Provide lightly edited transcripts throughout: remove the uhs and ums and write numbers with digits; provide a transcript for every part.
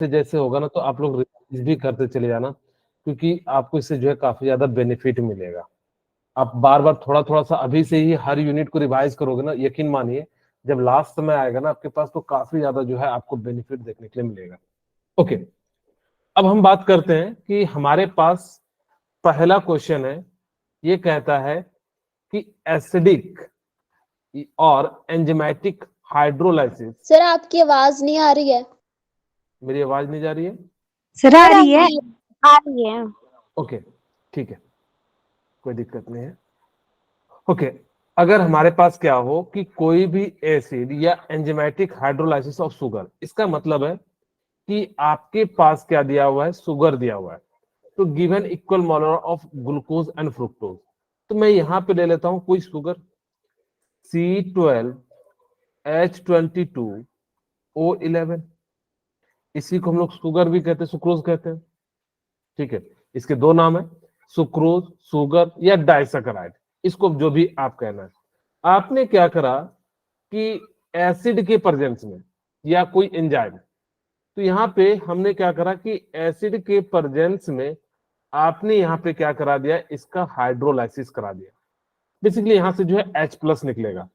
से जैसे होगा ना तो आप लोग रिवाइज भी करते चले जाना, क्योंकि आपको इससे जो है काफी ज्यादा बेनिफिट मिलेगा। आप बार बार थोड़ा थोड़ा सा अभी से ही हर यूनिट को रिवाइज करोगे ना, यकीन मानिए जब लास्ट समय आएगा ना आपके पास तो काफी ज्यादा जो है आपको बेनिफिट देखने के लिए मिलेगा। ओके, अब हम बात करते हैं कि हमारे पास पहला क्वेश्चन है, ये कहता है कि एसिडिक और एंजाइमेटिक हाइड्रोलाइसिस। सर आपकी आवाज नहीं आ रही है। मेरी आवाज नहीं जा रही है? सर आ सर रही है, आपकी आ रही है। ओके, ठीक है, कोई दिक्कत नहीं है। ओके, अगर हमारे पास क्या हो कि कोई भी एसिड या एंजाइमेटिक हाइड्रोलाइसिस ऑफ शुगर, इसका मतलब है कि आपके पास क्या दिया हुआ है, शुगर दिया हुआ है, तो given equal molar of glucose and fructose. तो मैं यहां पे ले लेता हूं कोई शुगर C12H22O11, इसी को हम लोग शुगर भी कहते हैं, सुक्रोज कहते हैं। ठीक है, इसके दो नाम है, सुक्रोज, शुगर या डाइसैकेराइड, इसको जो भी आप कहना है। आपने क्या करा कि एसिड के प्रेजेंस में या कोई एंजाइम, तो यहाँ पे हमने क्या करा कि एसिड के प्रेजेंस में आपने यहाँ पे क्या करा दिया, इसका हाइड्रोलाइसिस करा दिया। बेसिकली यहाँ से जो है H+ निकलेगा,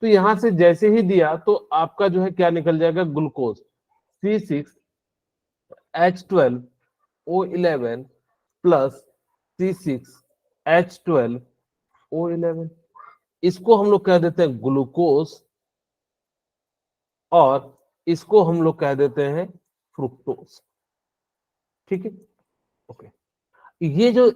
तो यहाँ से जैसे ही दिया तो आपका जो है क्या निकल जाएगा, ग्लूकोज C6H12O11 प्लस C6H12O11, इसको हम लोग कह देते हैं ग्लूकोज और इसको हम लोग कह देते हैं फ्रुक्टोज। ठीक है, ओके। ये जो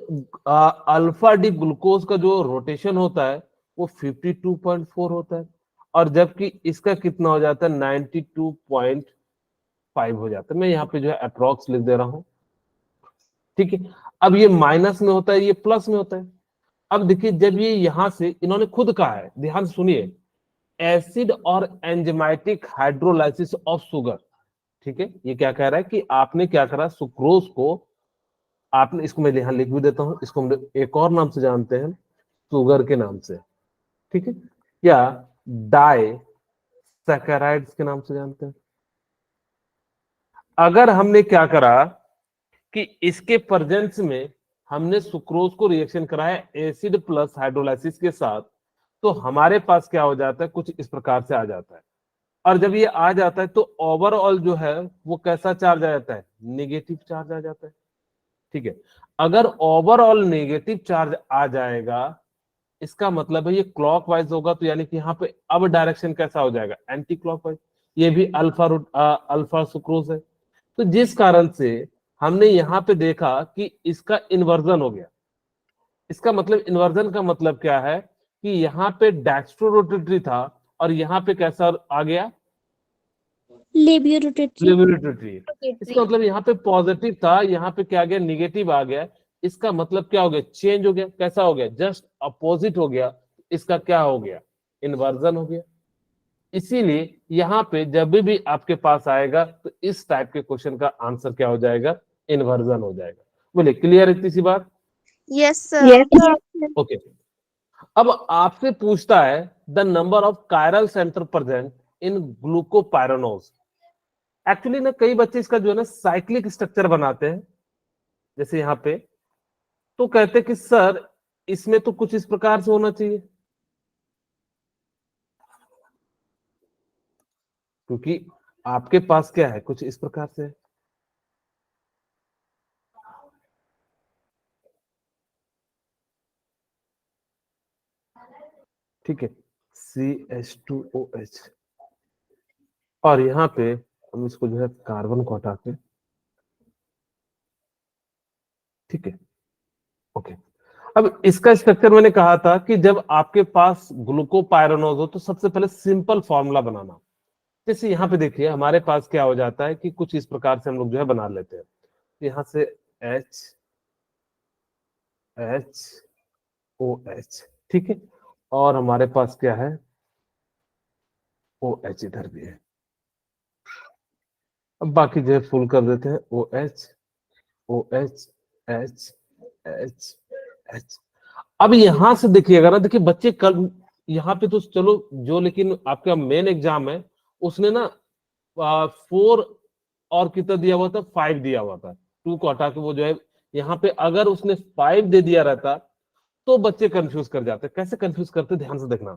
अल्फा डी ग्लूकोज का जो रोटेशन होता है वो 52.4 होता है, और जबकि इसका कितना हो जाता है, 92.5 हो जाता है। मैं यहाँ पे जो है अप्रोक्स लिख दे रहा हूं। ठीक है, अब ये माइनस में होता है, ये प्लस में होता है। अब देखिए, जब ये यहां से इन्होंने खुद कहा है, ध्यान से सुनिए, एसिड और एंजाइमेटिक हाइड्रोलाइसिस ऑफ शुगर। ठीक है, ये क्या कह रहा है कि आपने क्या करा, सुक्रोज को आपने, इसको मैं यहां लिख भी देता हूं, इसको हम एक और नाम से जानते हैं, शुगर के नाम से। ठीक है, या डाइसैकेराइड्स के नाम से जानते हैं। अगर हमने क्या करा कि इसके प्रेजेंस में हमने सुक्रोज को रिएक्शन कराया एसिड प्लस हाइड्रोलाइसिस के साथ, तो हमारे पास क्या हो जाता है, कुछ इस प्रकार से आ जाता है। और जब ये आ जाता है तो ओवरऑल जो है वो कैसा चार्ज आ जाता है, नेगेटिव चार्ज आ जाता है। ठीक है, अगर ओवरऑल नेगेटिव चार्ज आ जाएगा, इसका मतलब है ये क्लॉकवाइज होगा, तो यानी कि यहाँ पे अब डायरेक्शन कैसा हो जाएगा, एंटी क्लॉकवाइज। ये भी अल्फा सुक्रोज है, तो जिस कारण से हमने यहाँ पे देखा कि इसका इन्वर्जन हो गया। इसका मतलब, इन्वर्जन का मतलब क्या है कि यहाँ पे डेक्स्ट्रो रोटेटरी था और यहाँ पे कैसा आ गया, लेबोरेटरी। इसका मतलब यहाँ पे पॉजिटिव था, यहाँ पे क्या आ गया, निगेटिव आ गया। इसका मतलब क्या हो गया, चेंज हो गया। कैसा हो गया, जस्ट अपोजिट हो गया। इसका क्या हो गया, इन्वर्जन हो गया। इसीलिए यहाँ पे जब भी आपके पास आएगा तो इस टाइप के क्वेश्चन का आंसर क्या हो जाएगा, इन्वर्जन हो जाएगा। बोले क्लियर इतनी सी बात? Yes sir. यस ओके, अब आपसे पूछता है the number of chiral centre present in glucopyranose. Actually ना कई बच्चे इसका जो है ना साइक्लिक स्ट्रक्चर बनाते हैं, जैसे यहाँ पे, तो कहते हैं कि सर इसमें तो कुछ इस प्रकार से होना चाहिए, क्योंकि आपके पास क्या है, कुछ इस प्रकार से है। ठीक है, CH2OH, और यहाँ पे हम इसको जो है कार्बन को हटा के, ठीक है, ओके। अब इसका स्ट्रक्चर मैंने कहा था कि जब आपके पास ग्लूकोपाइरानोज हो तो सबसे पहले सिंपल फॉर्मूला बनाना। जैसे यहाँ पे देखिए हमारे पास क्या हो जाता है कि कुछ इस प्रकार से हम लोग जो है बना लेते हैं। यहाँ से HHOH, ठीक है, और हमारे पास क्या है, OH इधर भी है। अब बाकी जो है फुल कर देते हैं, OH OH H H H। अब यहां से देखिएगा ना, देखिए बच्चे कल यहाँ पे तो चलो जो, लेकिन आपका मेन एग्जाम है उसने ना 4 और कितना दिया हुआ था, 5 दिया हुआ था। 2 को हटा के वो जो है यहाँ पे अगर उसने 5 दे दिया रहता तो बच्चे कंफ्यूज कर जाते। कैसे कंफ्यूज करते, ध्यान से देखना।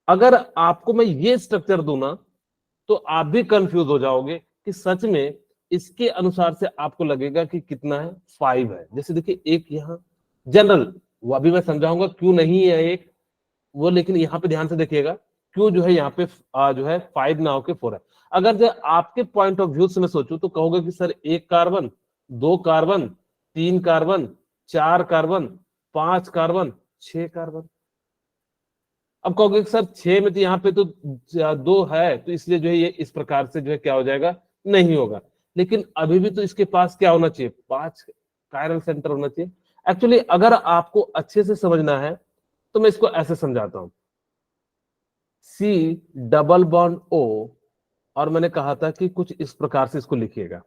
अगर आपको मैं ये स्ट्रक्चर दूं ना तो आप भी कंफ्यूज हो जाओगे कि सच में इसके अनुसार से आपको लगेगा कि कितना है, 5 है। जैसे देखिए एक यहाँ जनरल, वो अभी मैं समझाऊंगा क्यों नहीं है एक वो, लेकिन यहाँ पे ध्यान से देखिएगा क्यों जो है यहाँ पे जो है 5 ना होके 4 है। अगर जो आपके पॉइंट ऑफ व्यू से मैं सोचूं तो कहोगे कि sir 1 carbon, 2 carbon, 3 carbon, 4 carbon, 5 carbon, 6 carbon. अब कहोगे कि सर 6 में तो यहाँ पे तो 2 है, तो इसलिए जो है ये इस प्रकार से जो है क्या हो जाएगा, नहीं होगा। लेकिन अभी भी तो इसके पास क्या होना चाहिए, 5 कायरल सेंटर होना चाहिए। एक्चुअली अगर आपको अच्छे से समझना है तो मैं इसको ऐसे समझाता हूं, C डबल बॉन्ड O, और मैंने कहा था कि कुछ इस प्रकार से इसको लिखिएगा,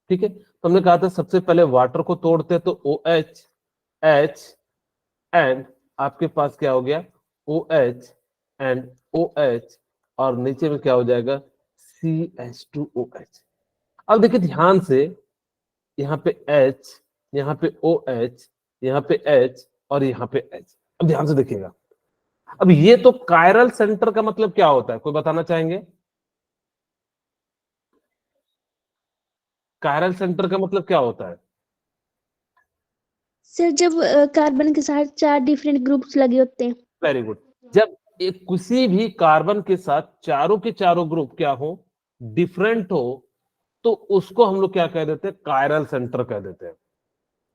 ठीक है। तो हमने कहा था सबसे पहले वाटर को तोड़ते हैं तो OH, H एंड आपके पास क्या हो गया, OH एंड OH, और नीचे में क्या हो जाएगा, CH2OH। अब देखिए ध्यान से, यहाँ पे H, यहाँ पे OH, यहाँ पे H और यहाँ पे H। अब ध्यान से देखिएगा, अब ये तो कायरल सेंटर का मतलब क्या होता है, कोई बताना चाहेंगे? कायरल सेंटर का मतलब क्या होता है? सर जब कार्बन के साथ 4 डिफरेंट ग्रुप्स लगे होते हैं। Very good. जब एक किसी भी कार्बन के साथ चारों के चारों ग्रुप क्या हो, डिफरेंट हो, तो उसको हम लोग क्या कह देते हैं, कायरल सेंटर कह देते हैं।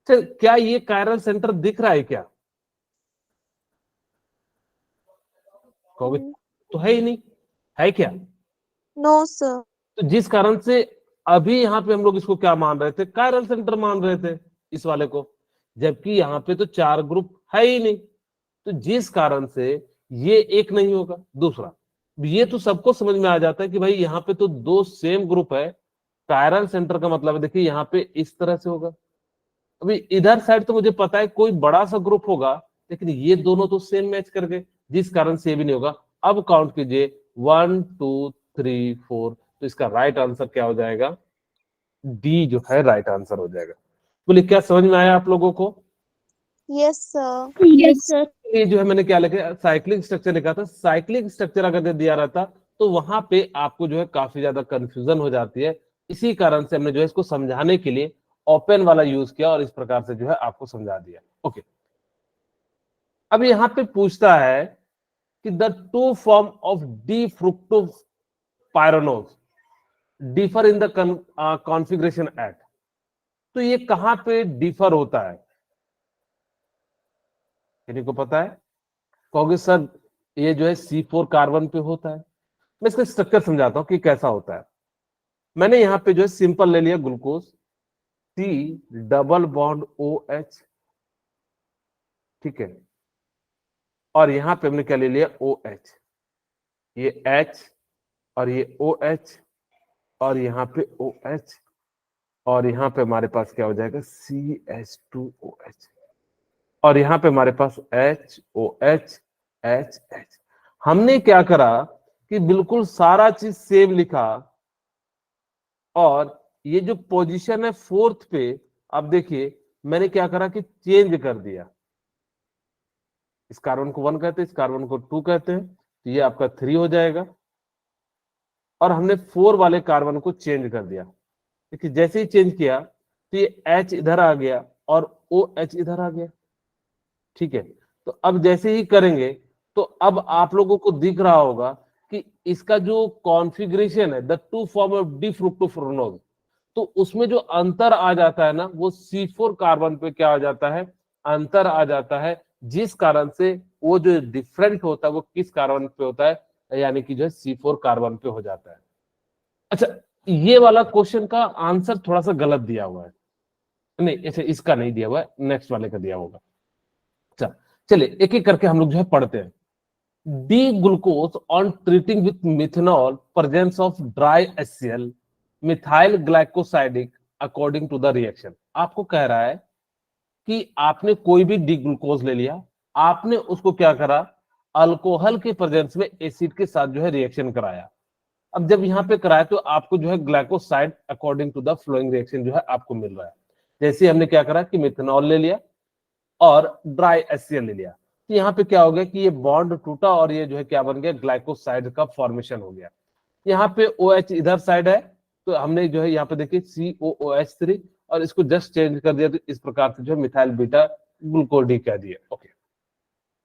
चल, क्या ये कायरल सेंटर दिख रहा है क्या? कहोगे तो है ही नहीं, है क्या? No sir. तो जिस कारण से अभी यहाँ पे हम लोग इसको क्या मान रहे थे, कायरल सेंटर मान रहे थे इस वाले को, जबकि यहाँ पे तो 4 ग्रुप है ही नहीं, तो जिस कारण से ये एक नहीं होगा। दूसरा, ये तो सबको समझ में आ जाता है कि भाई यहाँ पे तो 2 सेम ग्रुप है, कायरल सेंटर का मतलब है देखिए यहाँ पे इस तरह से होगा। अभी इधर साइड तो मुझे पता है कोई बड़ा सा ग्रुप होगा, लेकिन ये दोनों तो सेम मैच कर गए, जिस कारण से ये भी नहीं होगा। अब काउंट कीजिए 1 2 3 4, तो इसका राइट आंसर क्या हो जाएगा, डी जो है राइट आंसर हो जाएगा। बोले क्या समझ में आया आप लोगों को? Yes sir. Yes sir. ये जो है मैंने क्या लिखा, साइक्लिक स्ट्रक्चर लिखा था। साइक्लिक स्ट्रक्चर अगर दे दिया रहता तो वहां पे आपको जो है काफी ज्यादा कंफ्यूजन हो जाती है। इसी कारण से हमने जो है इसको समझाने के लिए ओपन वाला यूज किया और इस प्रकार से जो है आपको समझा दिया। ओके, अब यहाँ पे पूछता है कि the two form of D fructopyranose differ in the configuration at. तो ये कहां पे डिफर होता है, किसी को पता है? कहोगे सर ये जो है C4 कार्बन पे होता है। मैं इसका स्ट्रक्चर समझाता हूं कि कैसा होता है। मैंने यहाँ पे जो है सिंपल ले लिया glucose, C double bond OH, ठीक है, और यहां पे हमने क्या ले लिया, OH, ये H और ये OH और यहाँ पे OH, और यहाँ पे हमारे पास क्या हो जाएगा, CH2OH, और यहाँ पे हमारे पास HOH HH। हमने क्या करा कि बिल्कुल सारा चीज सेम लिखा, और ये जो पोजीशन है 4th पे, अब देखिए मैंने क्या करा कि चेंज कर दिया। इस कार्बन को 1 कहते हैं, इस कार्बन को 2 कहते हैं, तो ये आपका 3 हो जाएगा। और हमने 4 वाले कार्बन को चेंज कर दिया। देखिए जैसे ही चेंज किया तो ये H इधर आ गया और OH इधर आ गया, ठीक है। तो अब जैसे ही करेंगे तो अब आप लोगों को दिख रहा होगा कि इसका जो कॉन्फ़िगरेशन है, the two form of D fructofuranose, तो उसमें जो अंतर आ जाता है ना, वो C4 कार्बन पे क्या आ जाता है, अंतर आ जाता है, जिस कारण से वो जो डिफरेंट होता है वो किस कार्बन पे होता है, यानी कि जो है C4 कार्बन पे हो जाता है। अच्छा, ये वाला क्वेश्चन का आंसर थोड़ा सा गलत दिया हुआ है, नहीं ऐसे इसका नहीं दिया हुआ है, नेक्स्ट वाले का दिया होगा। अच्छा चलिए एक एक करके हम लोग जो है पढ़ते हैं। D glucose on treating with methanol presence of dry HCl methyl glycosidic according to the reaction. आपको कह रहा है कि आपने कोई भी डी ग्लूकोज ले लिया, आपने उसको क्या करा, अल्कोहल के प्रेजेंस में एसिड के साथ जो है रिएक्शन कराया। अब जब यहाँ पे कराया तो आपको जो है glycoside according to the following reaction जो है आपको मिल रहा है। जैसे हमने क्या करा कि मिथेनॉल ले लिया और ड्राई HCl ले लिया, तो यहाँ पे क्या हो गया कि ये बॉन्ड टूटा और ये जो है क्या बन गया, ग्लाइकोसाइड का फॉर्मेशन हो गया। यहाँ पे OH इधर साइड है, तो हमने जो है यहाँ पे देखिए COOH3 और इसको जस्ट चेंज कर दिया, तो इस प्रकार से जो है मिथाइल बीटा ग्लूकोज डी कह दिया। ओके,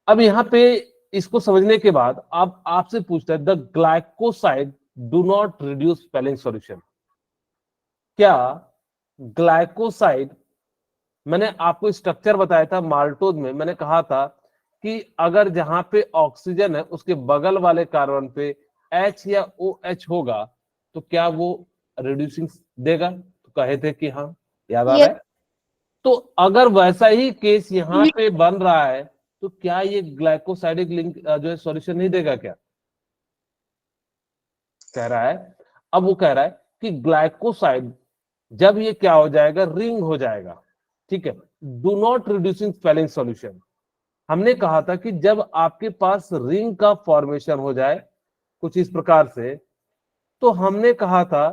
अब यहाँ पे इसको समझने के बाद अब आपसे पूछता है the glycoside do not reduce spelling solution. क्या ग्लाइकोसाइड, मैंने आपको स्ट्रक्चर बताया था माल्टोज में, मैंने कहा था कि अगर जहां पे ऑक्सीजन है उसके बगल वाले कार्बन पे H या OH होगा तो क्या वो रिड्यूसिंग देगा, तो कहे थे कि हाँ, याद आ रहा है। तो अगर वैसा ही केस यहाँ पे बन रहा है तो क्या ये ग्लाइकोसाइडिक लिंक जो है सॉल्यूशन नहीं देगा क्या, कह रहा है। अब वो कह रहा है कि ग्लाइकोसाइड जब ये क्या हो जाएगा, रिंग हो जाएगा, ठीक है, do not reducing spelling solution. हमने कहा था कि जब आपके पास रिंग का फॉर्मेशन हो जाए कुछ इस प्रकार से, तो हमने कहा था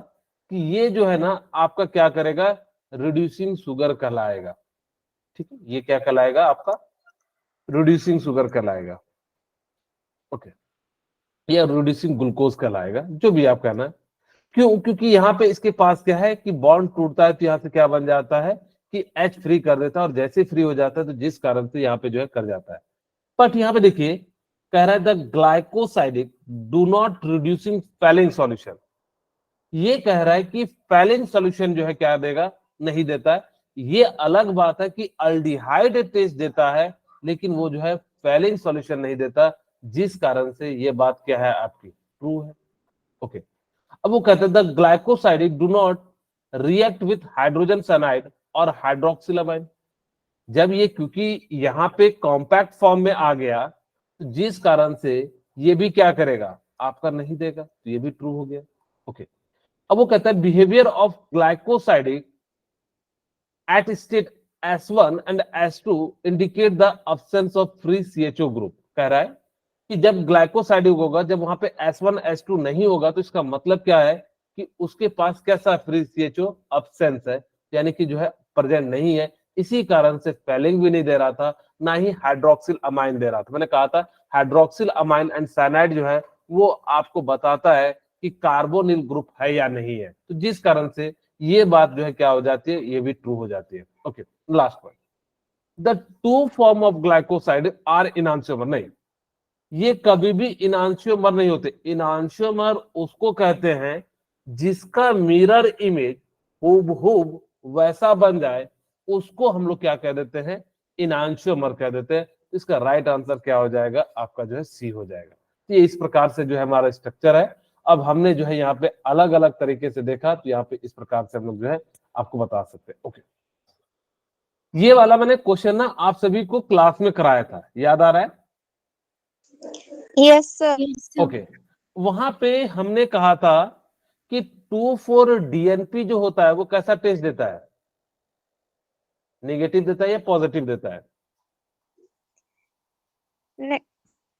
कि ये जो है ना आपका क्या करेगा, रिड्यूसिंग शुगर कहलाएगा, ठीक है, ये क्या कहलाएगा आपका, रिड्यूसिंग शुगर कहलाएगा, ओके, या रिड्यूसिंग ग्लूकोज कहलाएगा, जो भी आप कहना है। क्यों, क्योंकि यहाँ पे इसके पास क्या है कि बॉन्ड टूटता है तो यहाँ से क्या बन जाता है कि H फ्री कर देता है, और जैसे फ्री हो जाता है तो जिस कारण से यहाँ पे जो है कर जाता है। बट यहाँ पे देखिए कह रहा है the glycosidic do not reducing spelling solution. ये कह रहा है कि स्पेलिंग सॉल्यूशन जो है क्या देगा, नहीं देता है। ये अलग बात है कि अल्डिहाइड टेस्ट देता है, लेकिन वो जो है स्पेलिंग सॉल्यूशन नहीं देता, जिस कारण से ये बात क्या है आपकी ट्रू है। ओके, अब वो कहते हैं the glycosidic do not react with hydrogen cyanide और हाइड्रोक्सिलामाइन। जब ये क्योंकि यहाँ पे कॉम्पैक्ट फॉर्म में आ गया, तो जिस कारण से ये भी क्या करेगा, आपका नहीं देगा, तो ये भी ट्रू हो गया। ओके, अब वो कहता है behaviour of glycosidic at state S1 and S2 indicate the absence of free CHO group. कह रहा है कि जब ग्लाइकोसाइडिक होगा, जब वहां पे S1 S2 नहीं होगा, तो इसका मतलब क्या है कि उसके पास कैसा फ्री CHO अब्सेंस है, यानी कि जो है प्रेजेंट नहीं है। इसी कारण से स्पेलिंग भी नहीं दे रहा था, ना ही हाइड्रोक्सिल अमाइन दे रहा था। मैंने कहा था हाइड्रोक्सिल अमाइन एंड साइनाइड जो है वो आपको बताता है कि कार्बोनिल ग्रुप है या नहीं है, तो जिस कारण से ये बात जो है क्या हो जाती है, ये भी ट्रू हो जाती है। Okay, last point, the two form of glycoside are enantiomer. नहीं, ये कभी भी इनांशियोमर नहीं होते। इनांशियोमर उसको कहते हैं जिसका मिरर इमेज हूबहू वैसा बन जाए, उसको हम लोग क्या कह देते हैं, इनांशियोमर कह देते हैं। इसका राइट आंसर क्या हो जाएगा, आपका जो है सी हो जाएगा। ये इस प्रकार से जो है हमारा स्ट्रक्चर है। अब हमने जो है यहाँ पे अलग अलग तरीके से देखा, तो यहाँ पे इस प्रकार से हम लोग जो है आपको बता सकते हैं। ओके, ये वाला मैंने क्वेश्चन ना आप सभी को क्लास में कराया था, याद आ रहा है। Yes, sir. ओके, वहां पे हमने कहा था कि 2,4-DNP जो होता है वो कैसा टेस्ट देता है, नेगेटिव देता है या पॉजिटिव देता है। Ne-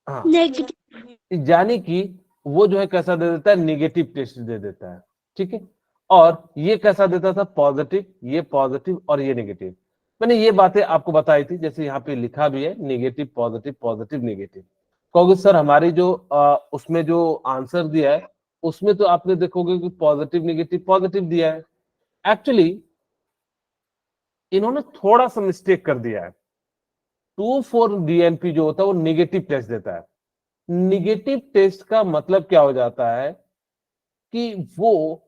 हाँ, नेगेटिव। यानी कि वो जो है कैसा दे देता है, नेगेटिव टेस्ट दे देता है, ठीक है। और ये कैसा देता था, पॉजिटिव, ये पॉजिटिव और ये नेगेटिव। मैंने ये बातें आपको बताई थी, जैसे यहाँ पे लिखा भी है नेगेटिव पॉजिटिव पॉजिटिव नेगेटिव। कहोगे सर हमारी जो उसमें जो आंसर दिया है उसमें तो आपने देखोगे कि पॉजिटिव नेगेटिव पॉजिटिव दिया है। एक्चुअली इन्होंने थोड़ा सा मिस्टेक कर दिया है। 2,4-DNP जो होता है वो नेगेटिव टेस्ट देता है। निगेटिव टेस्ट का मतलब क्या हो जाता है कि वो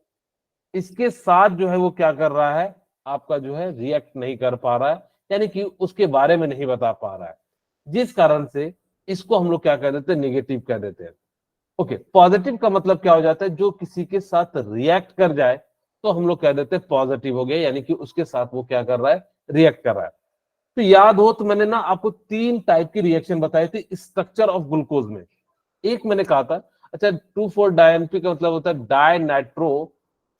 इसके साथ जो है वो क्या कर रहा है, आपका जो है रिएक्ट नहीं कर पा रहा है, यानी कि उसके बारे में नहीं बता पा रहा है, जिस कारण से इसको हम लोग क्या कह देते हैं, निगेटिव कह देते हैं। ओके, पॉजिटिव का मतलब क्या हो जाता है, जो किसी के साथ रिएक्ट कर जाए तो हम लोग कह देते हैं पॉजिटिव हो गया, यानी कि उसके साथ वो क्या कर रहा है, रिएक्ट कर रहा है। तो याद हो तो मैंने ना आपको 3 टाइप की रिएक्शन बताई थी स्ट्रक्चर ऑफ ग्लूकोज में। एक मैंने कहा था, अच्छा 2,4-DNP का मतलब होता है डाई नाइट्रो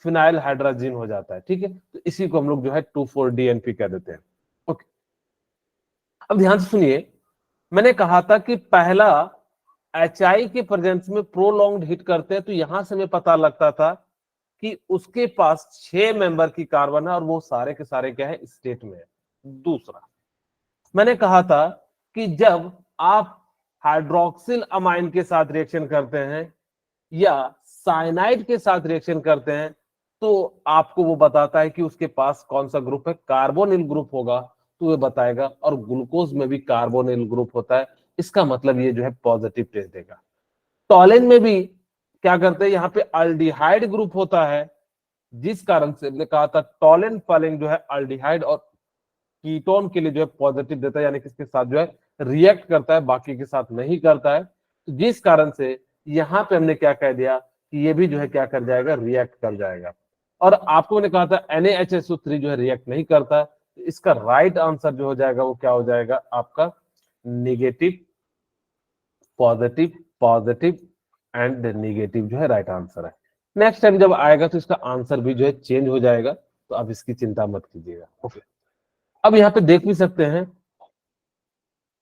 फिनाइल हाइड्रोजन हो जाता है, ठीक है, तो इसी को हम लोग जो है 2,4-DNP कह देते हैं। ओके, अब ध्यान से सुनिए, मैंने कहा था कि पहला HI के प्रेजेंस में प्रोलॉन्ग्ड हिट करते हैं, तो यहां से हमें पता लगता था कि उसके पास 6 मेंबर की कार्बन है और वो सारे के सारे क्या है, स्टेट में है। दूसरा मैंने कहा था कि जब आप हाइड्रोक्सिल अमाइन के साथ रिएक्शन करते हैं या साइनाइड के साथ रिएक्शन करते हैं, तो आपको वो बताता है कि उसके पास कौन सा ग्रुप है, कार्बोनिल ग्रुप होगा तो वो बताएगा, और ग्लूकोज में भी कार्बोनिल ग्रुप होता है, इसका मतलब ये जो है पॉजिटिव टेस्ट देगा। टॉलिन में भी क्या करते हैं, यहाँ पे अल्डिहाइड ग्रुप होता है, जिस कारण से हमने कहा था टॉलिन फॉलिंग जो है अल्डिहाइड और कीटोन के लिए जो है पॉजिटिव देता है, यानी किसके साथ जो है रिएक्ट करता है, बाकी के साथ नहीं करता है। तो जिस कारण से यहाँ पे हमने क्या कह दिया कि ये भी जो है क्या कर जाएगा, रिएक्ट कर जाएगा। और आपको मैंने कहा था NaHSO3 जो है रिएक्ट नहीं करता, तो इसका राइट आंसर जो हो जाएगा वो क्या हो जाएगा आपका, negative positive positive and negative जो है राइट आंसर है। नेक्स्ट टाइम जब आएगा तो इसका आंसर भी जो है चेंज हो जाएगा, तो आप इसकी चिंता मत कीजिएगा। ओके, अब यहाँ पे देख भी सकते हैं,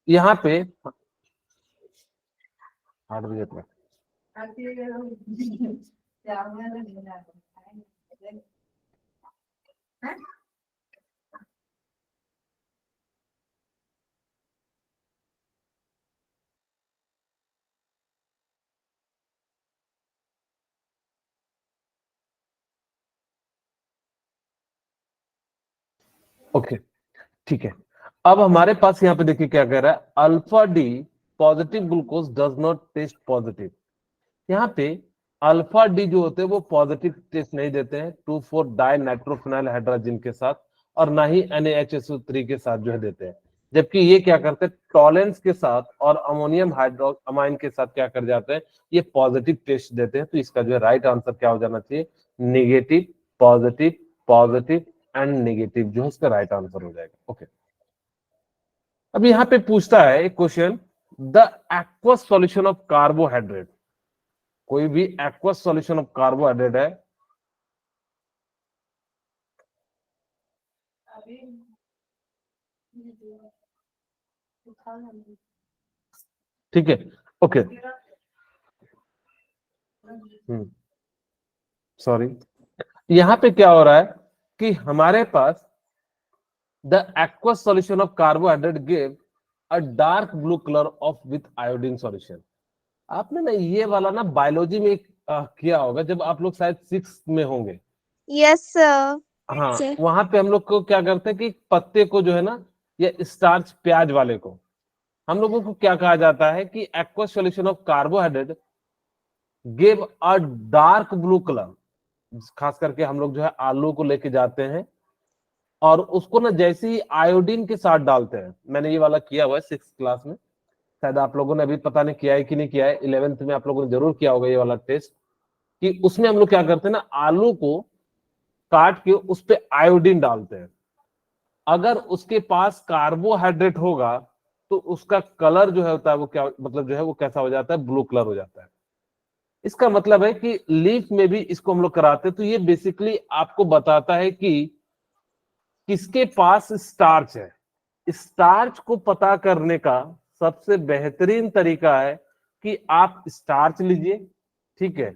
यहाँ पे ओके ठीक है। अब हमारे पास यहाँ पे देखिए क्या कह रहा है, alpha D positive glucose does not test positive. यहाँ पे अल्फा डी जो होते हैं वो पॉजिटिव टेस्ट नहीं देते हैं 2,4 डाई नाइट्रोफिनाइल हाइड्रोजन के साथ, और ना ही NaHSO3 के साथ जो है देते हैं। जबकि ये क्या करते हैं, टॉलेंस के साथ और अमोनियम हाइड्रो अमाइन के साथ क्या कर जाते हैं, ये पॉजिटिव टेस्ट देते हैं। तो इसका जो है राइट आंसर क्या हो जाना चाहिए, negative positive positive and negative जो है इसका राइट आंसर हो जाएगा। ओके, अब यहाँ पे पूछता है एक question, the aqueous solution of carbohydrate, कोई भी एक्वस सॉल्यूशन ऑफ कार्बोहाइड्रेट है, ठीक है। ओके, सॉरी, यहाँ पे क्या हो रहा है कि हमारे पास the aqueous solution of carbohydrate give a dark blue colour of with iodine solution. आपने ना ये वाला ना बायोलॉजी में किया होगा, जब आप लोग शायद 6 में होंगे। Yes, sir. हाँ, सर वहां पे हम लोग को क्या करते हैं कि पत्ते को जो है ना, या स्टार्च प्याज वाले को, हम लोगों को क्या कहा जाता है कि aqueous solution of carbohydrate give a dark blue colour. खास करके हम लोग जो है आलू को लेके जाते हैं और उसको ना जैसे ही आयोडीन के साथ डालते हैं, मैंने ये वाला किया हुआ है 6th क्लास में, शायद आप लोगों ने अभी पता नहीं किया है कि नहीं किया है, 11th में आप लोगों ने जरूर किया होगा ये वाला टेस्ट, कि उसमें हम लोग क्या करते हैं ना, आलू को काट के उस पे आयोडीन डालते हैं। अगर उसके पास कार्बोहाइड्रेट होगा तो उसका कलर जो है होता है वो क्या मतलब जो है वो कैसा हो जाता है, ब्लू कलर हो जाता है। इसका मतलब है कि लीफ में भी इसको हम लोग कराते हैं। तो ये बेसिकली आपको बताता है कि किसके पास स्टार्च है। स्टार्च को पता करने का सबसे बेहतरीन तरीका है कि आप स्टार्च लीजिए, ठीक है,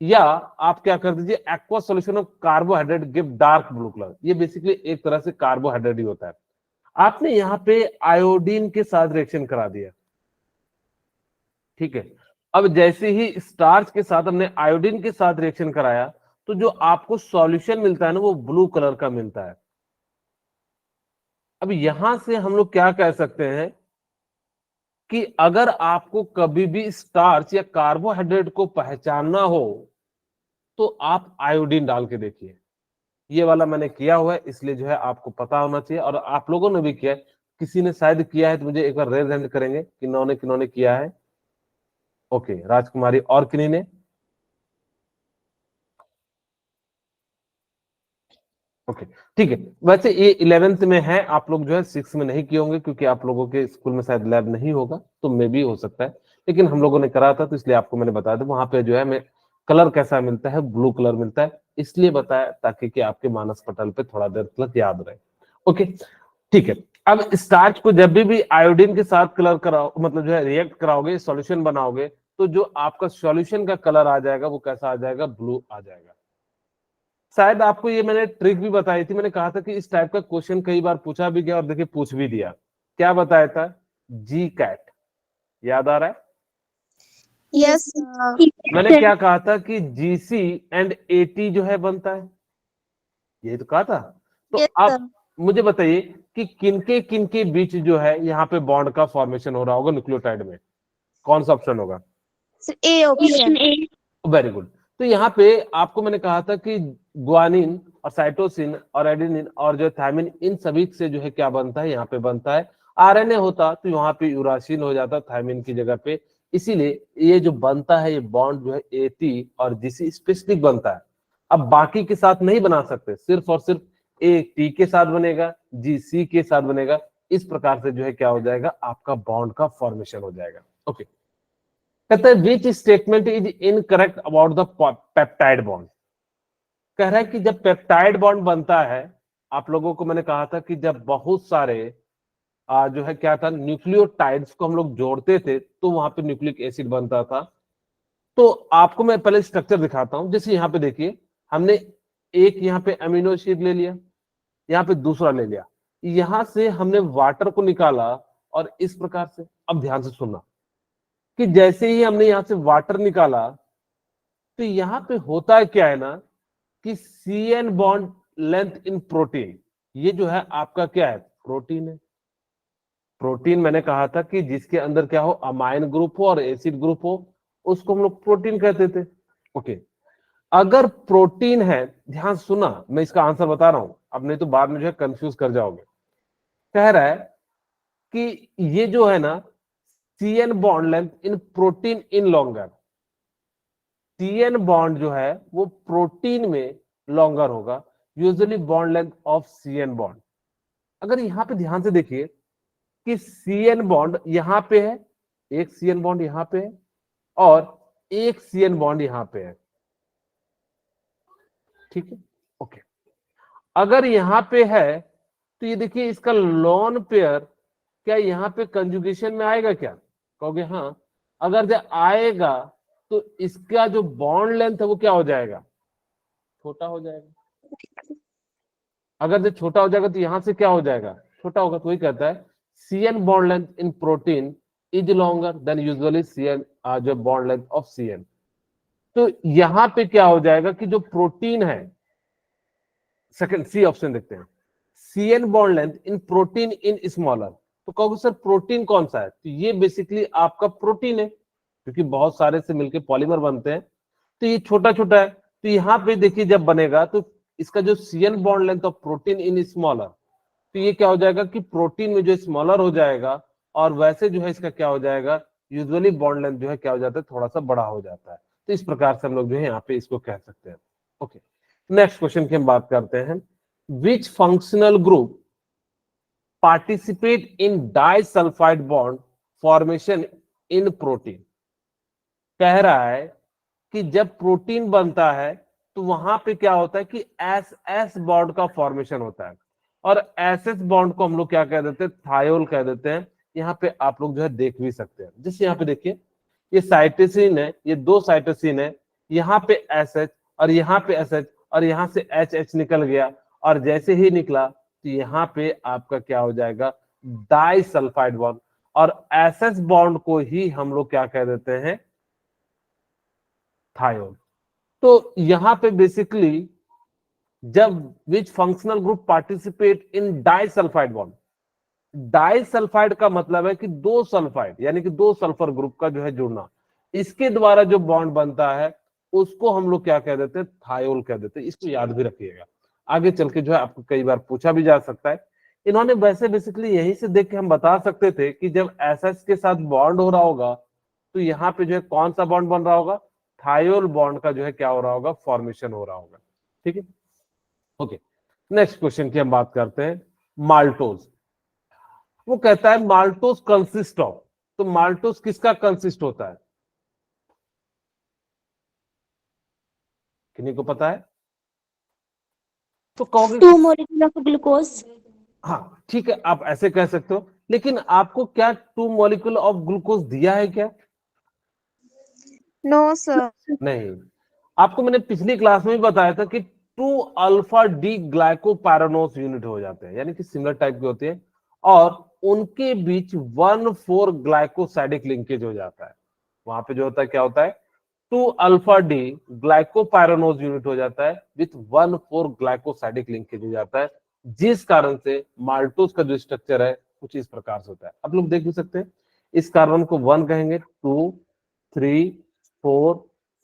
या आप क्या कर दीजिए, aqua solution of carbohydrate give dark blue colour. ये बेसिकली एक तरह से कार्बोहाइड्रेट ही होता है। आपने यहाँ पे आयोडीन के साथ रिएक्शन करा दिया, ठीक है। अब जैसे ही स्टार्च के साथ हमने आयोडीन के साथ रिएक्शन कराया, तो जो आपको सॉल्यूशन मिलता है ना वो ब्लू कलर का मिलता है। अब यहां से हम लोग क्या कह सकते हैं कि अगर आपको कभी भी स्टार्च या कार्बोहाइड्रेट को पहचानना हो तो आप आयोडीन डाल के देखिए। ये वाला मैंने किया हुआ है, इसलिए जो है आपको पता होना चाहिए, और आप लोगों ने भी किया है। किसी ने शायद किया है तो मुझे एक बार रेज हैंड करेंगे किन्होंने किया है। ओके, राजकुमारी और किन्हीं ने, ओके ठीक है। वैसे ये 11th में है, आप लोग जो है 6 में नहीं किए होंगे क्योंकि आप लोगों के स्कूल में शायद लैब नहीं होगा, तो मे भी हो सकता है, लेकिन हम लोगों ने करा था तो इसलिए आपको मैंने बताया था। वहां पे जो है हमें कलर कैसा मिलता है, ब्लू कलर मिलता है, इसलिए बताया ताकि कि आपके मानस पटल पे थोड़ा देर तक याद रहे। ओके, ठीक है। अब स्टार्च को जब भी आयोडीन के साथ कलर कराओ, मतलब जो है रिएक्ट कराओगे, सॉल्यूशन बनाओगे, तो जो आपका सॉल्यूशन का कलर आ जाएगा वो कैसा आ जाएगा, ब्लू आ जाएगा। शायद आपको ये मैंने ट्रिक भी बताई थी, मैंने कहा था कि इस टाइप का क्वेश्चन कई बार पूछा भी गया और देखिए पूछ भी दिया। क्या बताया था, जी कैट, याद आ रहा है? Yes, मैंने क्या कहा था कि जीसी एंड एटी जो है बनता है, ये तो कहा था। तो yes, sir. आप मुझे बताइए कि किनके बीच जो है यहाँ पे बॉन्ड का फॉर्मेशन हो रहा होगा न्यूक्लियोटाइड में, कौन सा ऑप्शन होगा? So, A option. Very good. तो यहाँ पे आपको मैंने कहा था कि ग्वानिन और साइटोसिन और एडेनिन और जो थायमिन, इन सभी से जो है क्या बनता है, यहाँ पे बनता है आरएनए होता, तो यहाँ पे यूरासिल हो जाता थायमिन की जगह पे। इसीलिए ये जो बनता है, ये बॉन्ड जो है एटी और जीसी स्पेसिफिक बनता है। अब बाकी के साथ नहीं बना सकते, सिर्फ और सिर्फ ए टी के साथ बनेगा, जी सी के साथ बनेगा। इस प्रकार से जो है क्या हो जाएगा, आपका बॉन्ड का फॉर्मेशन हो जाएगा। ओके, कहते हैं which statement is incorrect about the peptide bond. कह रहा है कि जब पेप्टाइड बॉन्ड बनता है, आप लोगों को मैंने कहा था कि जब बहुत सारे जो है क्या था, न्यूक्लियोटाइड्स को हम लोग जोड़ते थे तो वहां पे न्यूक्लिक एसिड बनता था। तो आपको मैं पहले स्ट्रक्चर दिखाता हूं। जैसे यहाँ पे देखिए, हमने एक यहाँ पे अमीनो एसिड ले लिया, यहाँ पे दूसरा ले लिया, यहां से हमने वाटर को निकाला और इस प्रकार से। अब ध्यान से सुनना कि जैसे ही हमने यहां से वाटर निकाला, तो यहां पे होता है क्या है ना कि C N bond length in protein, ये जो है आपका क्या है, प्रोटीन है। प्रोटीन मैंने कहा था कि जिसके अंदर क्या हो, अमाइन ग्रुप हो और एसिड ग्रुप हो, उसको हम लोग प्रोटीन कहते थे। ओके, अगर प्रोटीन है, ध्यान सुना, मैं इसका आंसर बता रहा हूं, अब नहीं तो बाद में जो है कंफ्यूज कर जाओगे। कह रहा है कि ये जो है ना, C N bond length in protein in longer, TN bond जो है वो प्रोटीन में लॉन्गर होगा, usually bond length of CN bond. अगर यहां पे ध्यान से देखिए कि सीएन बॉन्ड यहां पे है, एक सीएन बॉन्ड यहां पे है और एक सीएन बॉन्ड यहां पे है, ठीक है। ओके, अगर यहां पे है तो ये देखिए इसका लोन पेयर क्या यहां पे कंजुगेशन में आएगा क्या, कहोगे हाँ। अगर जब आएगा तो इसका जो बॉन्ड लेंथ है वो क्या हो जाएगा, छोटा हो जाएगा। अगर जब छोटा हो जाएगा तो यहां से क्या हो जाएगा, छोटा होगा। तो वही कहता है CN bond length in protein is longer than usually CN, जो बॉन्ड लेंथ ऑफ सीएन। तो यहां पे क्या हो जाएगा कि जो प्रोटीन है, सेकंड सी ऑप्शन देखते हैं, CN bond length in protein in smaller. तो कहोगे सर प्रोटीन कौन सा है, तो ये बेसिकली आपका प्रोटीन है, क्योंकि बहुत सारे से मिलकर पॉलीमर बनते हैं, तो ये छोटा छोटा है। तो यहाँ पे देखिए जब बनेगा तो इसका जो CN bond length of protein in smaller, तो ये क्या हो जाएगा कि प्रोटीन में जो स्मॉलर हो जाएगा, और वैसे जो है इसका क्या हो जाएगा, यूजुअली बॉन्ड लेंथ जो है क्या हो जाता है, थोड़ा सा बड़ा हो जाता है। तो इस प्रकार से हम लोग जो है यहाँ पे इसको कह सकते हैं। ओके, नेक्स्ट क्वेश्चन की हम बात करते हैं। विच functional group participate in disulphide bond formation in protein. कह रहा है कि जब प्रोटीन बनता है तो वहां पे क्या होता है कि एस एस बॉन्ड का फॉर्मेशन होता है, और एस एस बॉन्ड को हम लोग क्या कह देते हैं, थायोल कह देते हैं। यहाँ पे आप लोग जो है देख भी सकते हैं, जैसे यहाँ पे देखिए ये साइटोसिन है, ये दो साइटोसिन है, यहाँ पे एस एच और यहाँ पे एस एच और यहाँ से एच एच निकल गया, और जैसे ही निकला तो यहाँ पे आपका क्या हो जाएगा, डाइसल्फाइड बॉन्ड। और एस एस बॉन्ड को ही हम लोग क्या कह देते हैं, थायोल। तो यहां पे बेसिकली जब विच functional group participate in disulphide bond, disulphide का मतलब है कि दो सल्फाइड यानी कि दो सल्फर ग्रुप का जो है जुड़ना, इसके द्वारा जो बॉन्ड बनता है उसको हम लोग क्या कह देते हैं, थायोल कह देते हैं। इसको याद भी रखिएगा, आगे चल के जो है आपको कई बार पूछा भी जा सकता है। इन्होंने वैसे बेसिकली यहीं से देख के हम बता सकते थे कि जब एसएस के साथ बॉन्ड हो रहा होगा तो यहाँ पे जो है कौन सा बॉन्ड बन रहा होगा, थायोल बॉन्ड का जो है क्या हो रहा होगा, फॉर्मेशन हो रहा होगा, ठीक है। ओके, नेक्स्ट क्वेश्चन की हम बात करते हैं, माल्टोज। वो कहता है माल्टोज कंसिस्ट ऑफ, तो माल्टोज किसका कंसिस्ट होता है, किन्हीं को पता है? तो कहोगे Two molecule of glucose. हाँ ठीक है, आप ऐसे कह सकते हो, लेकिन आपको क्या 2 मॉलिक्यूल ऑफ ग्लूकोज दिया है क्या? No, sir. नहीं। आपको मैंने पिछली क्लास में भी बताया था कि 2 अल्फा डी ग्लाइकोपैरानोस यूनिट हो जाते हैं, यानी कि सिमिलर टाइप के होते हैं, और उनके बीच 1,4 ग्लाइकोसाइडिक लिंकेज हो जाता है। वहां पे जो होता है क्या होता है, 2 अल्फा डी ग्लाइकोपैरानोस यूनिट हो जाता है विथ 1,4 ग्लाइकोसाइडिक लिंकेज हो जाता है, जिस कारण से माल्टोज का जो स्ट्रक्चर है कुछ इस प्रकार से होता है। आप लोग देख भी सकते हैं, इस कार्बन को 1 कहेंगे, 2, 3, 4,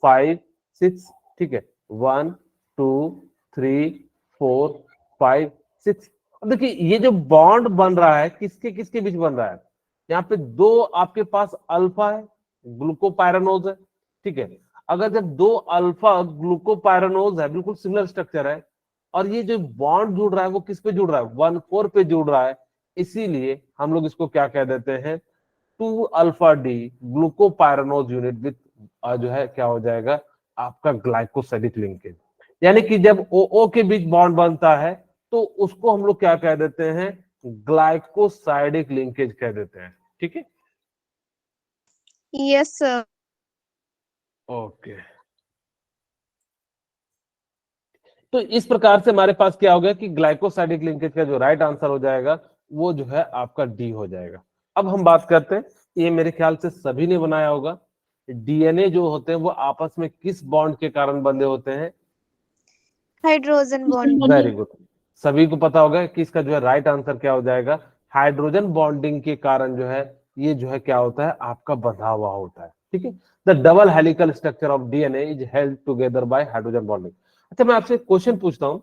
5, 6, ठीक है, 1, 2, 3, 4, 5, 6। अब देखिए ये जो बॉन्ड बन रहा है किसके किसके बीच बन रहा है, यहाँ पे 2 आपके पास अल्फा है, ग्लूकोपायरानोज है, ठीक है। अगर जब 2 अल्फा ग्लूकोपायरानोज है, बिल्कुल सिमिलर स्ट्रक्चर है, और ये जो बॉन्ड जुड़ रहा है वो किस पे जुड़ रहा है, 1,4 पे जुड़ रहा है, इसीलिए हम लोग इसको क्या कह देते हैं, 2 alpha D glucopyranose unit with जो है क्या हो जाएगा आपका ग्लाइकोसाइडिक लिंकेज। यानी कि जब ओ के बीच बॉन्ड बनता है तो उसको हम लोग क्या कह देते हैं, ग्लाइकोसाइडिक लिंकेज कह देते हैं, ठीक है। Yes, sir. ओके, तो इस प्रकार से हमारे पास क्या हो गया कि ग्लाइकोसाइडिक लिंकेज का जो राइट आंसर हो जाएगा वो जो है आपका डी हो जाएगा। अब हम बात करते हैं, ये मेरे ख्याल से सभी ने बनाया होगा, डीएनए जो होते हैं वो आपस में किस बॉन्ड के कारण बंधे होते हैं? Hydrogen bond. वेरी गुड, सभी को पता होगा कि इसका जो है राइट आंसर क्या हो जाएगा, हाइड्रोजन बॉन्डिंग के कारण जो है ये जो है क्या होता है आपका बंधा हुआ होता है, ठीक है। The double helical structure of DNA is held together by hydrogen bonding. अच्छा, मैं आपसे क्वेश्चन पूछता हूँ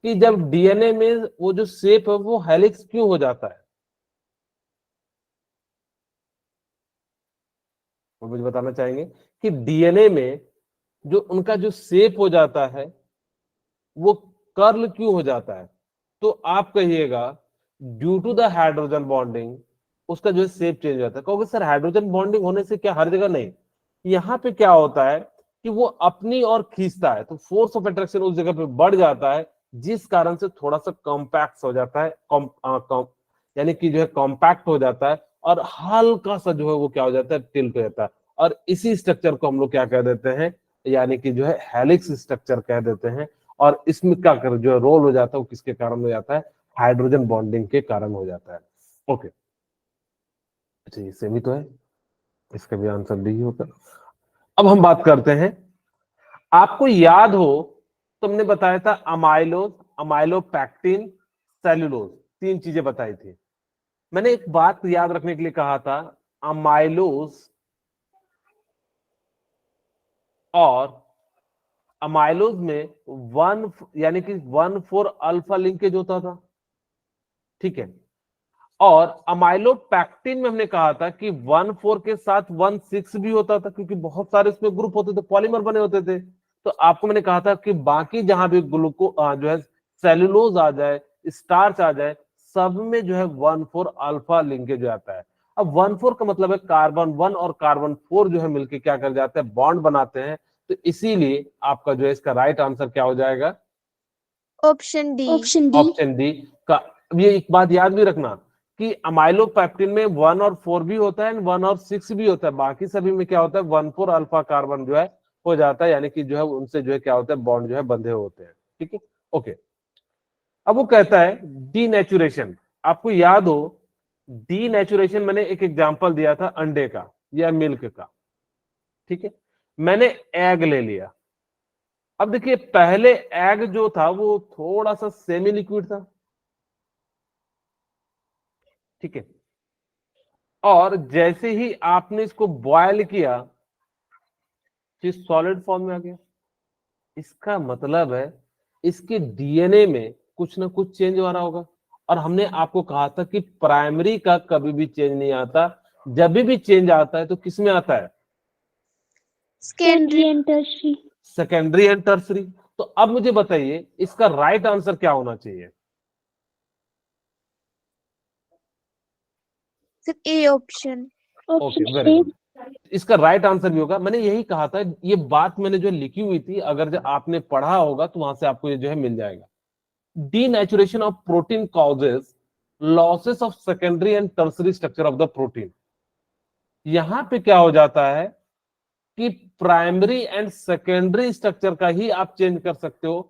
कि जब डीएनए में वो जो शेप है वो हेलिक्स क्यों हो जाता है? वो मुझे बताना चाहेंगे कि डीएनए में जो उनका जो शेप हो जाता है वो कर्ल क्यों हो जाता है? तो आप कहिएगा due to the hydrogen bonding उसका जो है शेप चेंज हो जाता है। कहोगे सर हाइड्रोजन बॉन्डिंग होने से क्या हर जगह? नहीं, यहाँ पे क्या होता है कि वो अपनी ओर खींचता है तो फोर्स ऑफ अट्रैक्शन उस जगह पे बढ़ जाता है, जिस कारण से थोड़ा सा कॉम्पैक्ट हो जाता है, यानी कि जो है कॉम्पैक्ट हो जाता है और हल्का सा जो है वो क्या हो जाता है, टिल्ट हो जाता है, और इसी स्ट्रक्चर को हम लोग क्या कह देते हैं, यानी कि जो है हेलिक्स स्ट्रक्चर कह देते हैं। और इसमें क्या कर जो रोल हो जाता है वो किसके कारण हो जाता है, हाइड्रोजन बॉन्डिंग के कारण हो जाता है। ओके, अच्छा ये सेम ही तो है, इसका भी आंसर डी होगा। अब हम बात करते हैं, आपको याद हो तुमने बताया था अमाइलोज, अमाइलोपैक्टिन, सेल्यूलोज, 3 चीजें बताई थी। मैंने एक बात याद रखने के लिए कहा था, अमाइलोज और अमाइलोज में 1 यानी कि 1,4 अल्फा लिंकेज होता था, ठीक है। और अमाइलोपैक्टिन में हमने कहा था कि 1,4 के साथ 1,6 भी होता था, क्योंकि बहुत सारे इसमें ग्रुप होते थे, पॉलीमर बने होते थे। तो आपको मैंने कहा था कि बाकी जहां भी ग्लूको जो है सेलुलोज आ जाए, स्टार्च आ जाए, सब में जो है 1,4 अल्फा लिंकेज आता है। अब 1,4 का मतलब है कार्बन 1 और कार्बन 4 जो है मिलकर क्या कर जाते हैं, बॉन्ड बनाते हैं। तो इसीलिए आपका जो है इसका राइट आंसर क्या हो जाएगा, Option D. ऑप्शन डी का। अब ये एक बात याद भी रखना कि अमाइलोपैक्टिन में 1 और 4 भी होता है, 1 और 6 भी होता है, बाकी सभी में क्या होता है 1,4 अल्फा कार्बन जो है हो जाता है, यानी कि जो है उनसे जो है क्या होता है, बॉन्ड जो है बंधे होते हैं, ठीक है। ओके, अब वो कहता है डीनेचुरेशन। आपको याद हो डीनेचुरेशन, मैंने एक एग्जांपल दिया था अंडे का या मिल्क का, ठीक है। मैंने एग ले लिया, अब देखिए पहले एग जो था वो थोड़ा सा सेमी लिक्विड था, ठीक है, और जैसे ही आपने इसको बॉयल किया तो सॉलिड फॉर्म में आ गया। इसका मतलब है इसके डीएनए में कुछ ना कुछ चेंज हो रहा होगा। और हमने आपको कहा था कि प्राइमरी का कभी भी चेंज नहीं आता, जब भी चेंज आता है तो किस में आता है, Secondary. And tertiary. Secondary and tertiary. तो अब मुझे बताइए इसका राइट आंसर क्या होना चाहिए? Sir, A option. Okay, very good, इसका राइट आंसर भी होगा। मैंने यही कहा था, ये बात मैंने जो लिखी हुई थी, अगर जो आपने पढ़ा होगा तो वहां से आपको ये जो है मिल जाएगा। Denaturation of protein causes losses of secondary and tertiary structure of the protein. यहां पे क्या हो जाता है कि प्राइमरी एंड सेकेंडरी स्ट्रक्चर का ही आप चेंज कर सकते हो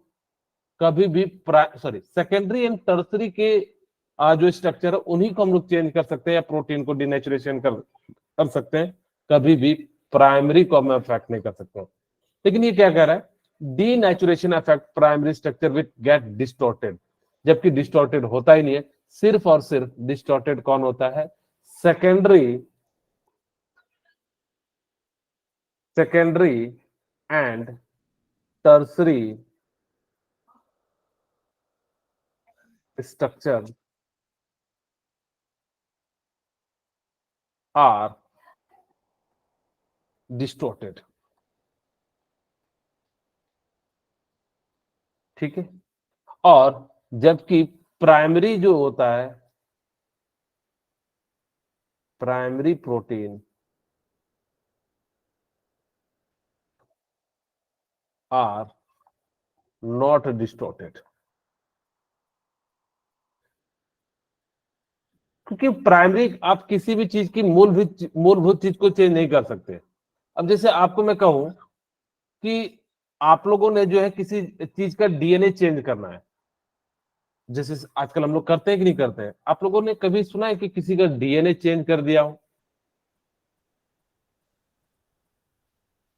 कभी भी। सेकेंडरी एंड टर्सरी के जो स्ट्रक्चर है उन्हीं को हम लोग चेंज कर सकते हैं या प्रोटीन को डिनेचुरेशन कर सकते हैं, कभी भी प्राइमरी को हम अफेक्ट नहीं कर सकते। लेकिन ये क्या कह रहा है, denaturation affect primary structure which get distorted, जबकि डिस्टॉर्टेड होता ही नहीं है, सिर्फ और सिर्फ डिस्टॉर्टेड कौन होता है, secondary and tertiary structure are distorted. ठीक है, और जबकि प्राइमरी जो होता है, primary protein are not distorted, क्योंकि प्राइमरी आप किसी भी चीज की मूलभूत चीज को चेंज नहीं कर सकते। अब जैसे आपको मैं कहूं कि आप लोगों ने जो है किसी चीज का डीएनए चेंज करना है, जैसे आजकल हम लोग करते हैं कि नहीं करते हैं, आप लोगों ने कभी सुना है कि किसी का डीएनए चेंज कर दिया हो?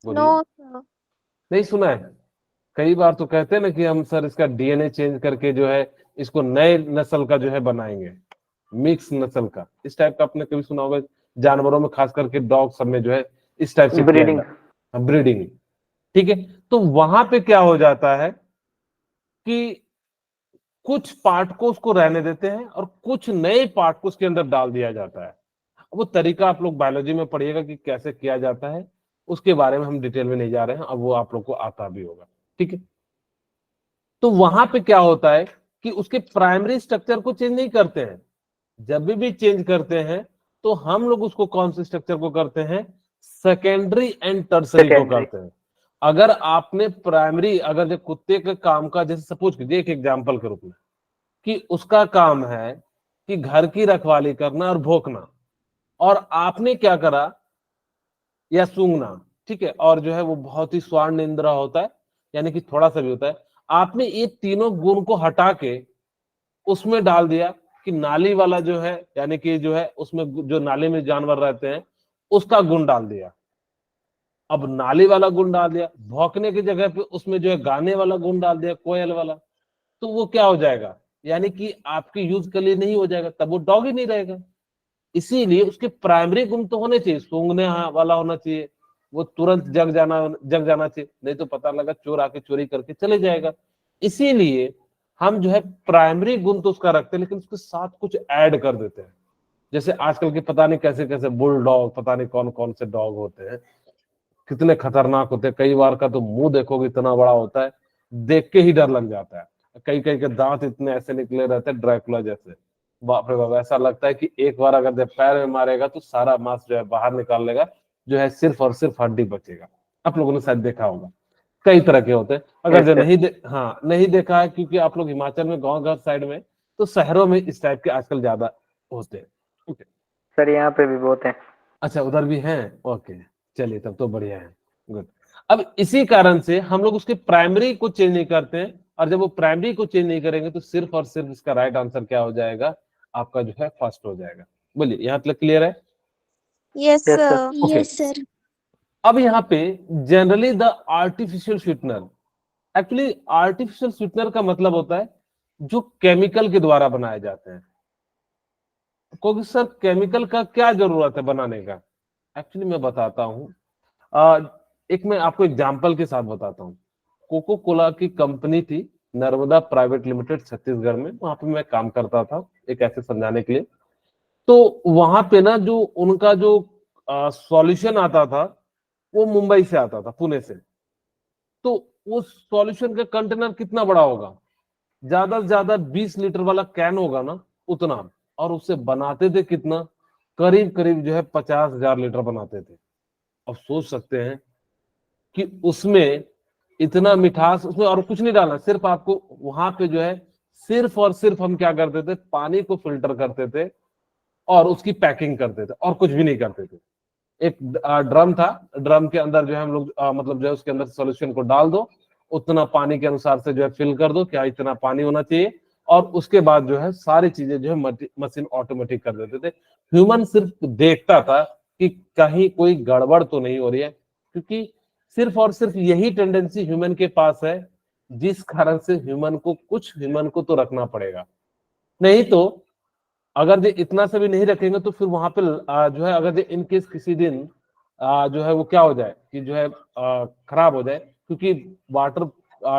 नो बोलिए। सर। नहीं सुना है? कई बार तो कहते हैं ना कि हम सर इसका डीएनए चेंज करके जो है इसको नए नस्ल का जो है बनाएंगे, मिक्स नस्ल का। इस टाइप का आपने कभी सुना होगा, जानवरों में खास करके डॉग सब में जो है इस टाइप से ब्रीडिंग। ब्रीडिंग। ठीक है, तो वहां पे क्या हो जाता है कि कुछ पार्ट को उसको रहने देते हैं और कुछ नए पार्ट को उसके अंदर डाल दिया जाता है। वो तरीका आप लोग बायोलॉजी में पढ़िएगा कि कैसे किया जाता है, उसके बारे में हम डिटेल में नहीं जा रहे हैं, अब वो आप लोग को आता भी होगा। ठीक है, तो वहां पे क्या होता है कि उसके प्राइमरी स्ट्रक्चर को चेंज नहीं करते हैं, जब भी चेंज करते हैं तो हम लोग उसको कौन से स्ट्रक्चर को करते हैं, सेकेंडरी एंड टर्सरी को करते हैं। अगर आपने प्राइमरी, अगर जो कुत्ते के काम का, जैसे सपोज कीजिए एक एग्जांपल के रूप में कि उसका काम है कि घर की रखवाली करना और भौंकना, और आपने क्या करा, या सूंघना, ठीक है, और जो है वो बहुत ही स्वान निंद्रा होता है, यानी कि थोड़ा सा भी होता है, आपने ये तीनों गुण को हटा के उसमें डाल दिया कि नाली वाला जो है, यानी कि जो है उसमें जो नाली में जानवर रहते हैं उसका गुण डाल दिया। अब नाली वाला गुण डाल दिया, भौंकने की जगह पे उसमें जो है गाने वाला गुण डाल दिया, कोयल वाला, तो वो क्या हो जाएगा, यानी कि आपके यूज के लिए नहीं हो जाएगा, तब वो डॉग ही नहीं रहेगा। इसीलिए उसके प्राइमरी गुण तो होने चाहिए, सूंघने वाला होना चाहिए, वो तुरंत जग जाना चाहिए, नहीं तो पता लगा चोर आके चोरी करके चले जाएगा। इसीलिए हम जो है प्राइमरी गुण तो उसका रखते हैं, लेकिन उसके साथ कुछ ऐड कर देते हैं। जैसे आजकल के पता नहीं कैसे कैसे बुल डॉग, पता नहीं कौन कौन से डॉग होते हैं, कितने खतरनाक होते हैं। कई बार का तो मुंह देखोगे इतना बड़ा होता है, देख के ही डर लग जाता है। कई कई के दांत इतने ऐसे निकले रहते हैं ड्रैकुला जैसे, बाप रे बाप, ऐसा लगता है कि एक बार अगर जब पैर में मारेगा तो सारा मांस जो है बाहर निकाल लेगा, जो है सिर्फ और सिर्फ हड्डी बचेगा। आप लोगों ने शायद देखा होगा, कई तरह के होते हैं। अगर जो नहीं देखा है, क्योंकि आप लोग हिमाचल में गांव घर साइड में, तो शहरों में इस टाइप के आजकल ज्यादा होते हैं। ओके सर यहाँ पे भी बहुत है। अच्छा, उधर भी हैं, ओके, चलिए तब तो बढ़िया है, गुड। अब इसी कारण से हम लोग उसके प्राइमरी को चेंज नहीं करते हैं, और जब वो प्राइमरी को चेंज नहीं करेंगे तो सिर्फ और सिर्फ इसका राइट आंसर क्या हो जाएगा, आपका जो है फर्स्ट हो जाएगा। बोलिए, यहाँ तक क्लियर है? Yes Yes, sir. Sir. Okay. Yes sir. अब यहाँ पे generally the artificial sweetener, actually artificial sweetener का मतलब होता है जो केमिकल के द्वारा बनाए जाते हैं। क्योंकि सर केमिकल का क्या जरूरत है बनाने का, एक्चुअली मैं बताता हूँ। एक मैं आपको एग्जांपल के साथ बताता हूँ। कोको कोला की कंपनी थी, नर्मदा प्राइवेट लिमिटेड, छत्तीसगढ़ में, वहां पे मैं काम करता था एक ऐसे समझाने के लिए। तो वहां पे ना जो उनका जो सॉल्यूशन आता था वो मुंबई से आता था, पुणे से। तो उस सॉल्यूशन का कंटेनर कितना बड़ा होगा, ज्यादा से ज्यादा 20 लीटर वाला कैन होगा ना, उतना, और उससे बनाते थे कितना, करीब करीब जो है 50,000 लीटर बनाते थे। अब सोच सकते हैं कि उसमें इतना मिठास, उसमें और कुछ नहीं डालना, सिर्फ आपको वहां पे जो है सिर्फ और सिर्फ हम क्या करते थे, पानी को फिल्टर करते थे और उसकी पैकिंग करते थे और कुछ भी नहीं करते थे। एक ड्रम था, ड्रम के अंदर जो है हम लोग मतलब जो है उसके अंदर सॉल्यूशन को डाल दो, उतना पानी के अनुसार से जो है फिल कर दो, क्या इतना पानी होना चाहिए, और उसके बाद जो है सारी चीजें जो है मशीन ऑटोमेटिक कर देते थे। ह्यूमन सिर्फ देखता था कि कहीं कोई गड़बड़ तो नहीं हो रही है, क्योंकि सिर्फ और सिर्फ यही टेंडेंसी ह्यूमन के पास है, जिस कारण से ह्यूमन को तो रखना पड़ेगा। नहीं तो अगर ये इतना से भी नहीं रखेंगे तो फिर वहां पे जो है अगर इन केस किसी दिन जो है वो क्या हो जाए कि जो है खराब हो जाए, क्योंकि वाटर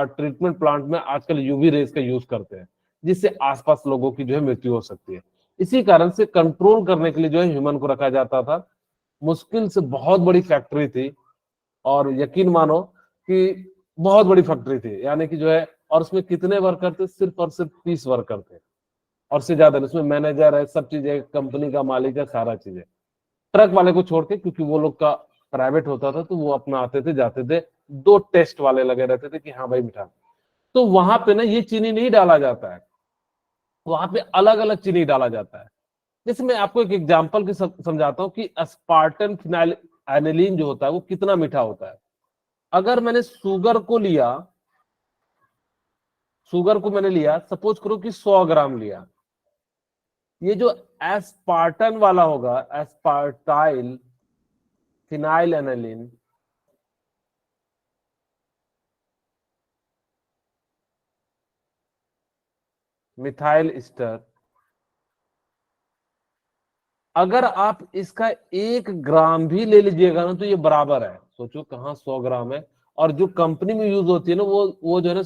ट्रीटमेंट प्लांट में आजकल यूवी रेज का यूज करते हैं, जिससे आसपास लोगों की जो है मृत्यु हो सकती है। इसी कारण से कंट्रोल करने के लिए जो है ह्यूमन को रखा जाता था। मुश्किल से बहुत बड़ी फैक्ट्री थी, और यकीन मानो कि बहुत बड़ी फैक्ट्री थी, यानी कि जो है, और उसमें कितने वर्कर थे, सिर्फ और सिर्फ 30 वर्कर थे, और से ज्यादा नहीं। उसमें मैनेजर है, सब चीजें, कंपनी का मालिक है, सारा चीजें, ट्रक वाले को छोड़ के, क्योंकि वो लोग का प्राइवेट होता था तो वो अपना आते थे जाते थे। 2 टेस्ट वाले लगे रहते थे कि हाँ भाई मिठा। तो वहां पे ना ये चीनी नहीं डाला जाता है, वहां पे अलग अलग चीनी डाला जाता है। जैसे मैं आपको एक एग्जांपल की समझाता हूँ कि अस्पार्टन फिनाइल एनिलीन जो होता है वो कितना मीठा होता है। अगर मैंने शुगर को मैंने लिया, सपोज करो कि 100 ग्राम लिया, ये जो एस्पार्टन वाला होगा, एस्पार्टाइल फिनाइल एनिलीन, मिथाइल स्टर, अगर आप इसका 1 ग्राम भी ले लीजिएगा ना तो ये बराबर है। सोचो कहाँ 100 ग्राम है, और जो कंपनी में यूज होती है ना वो जो है ना,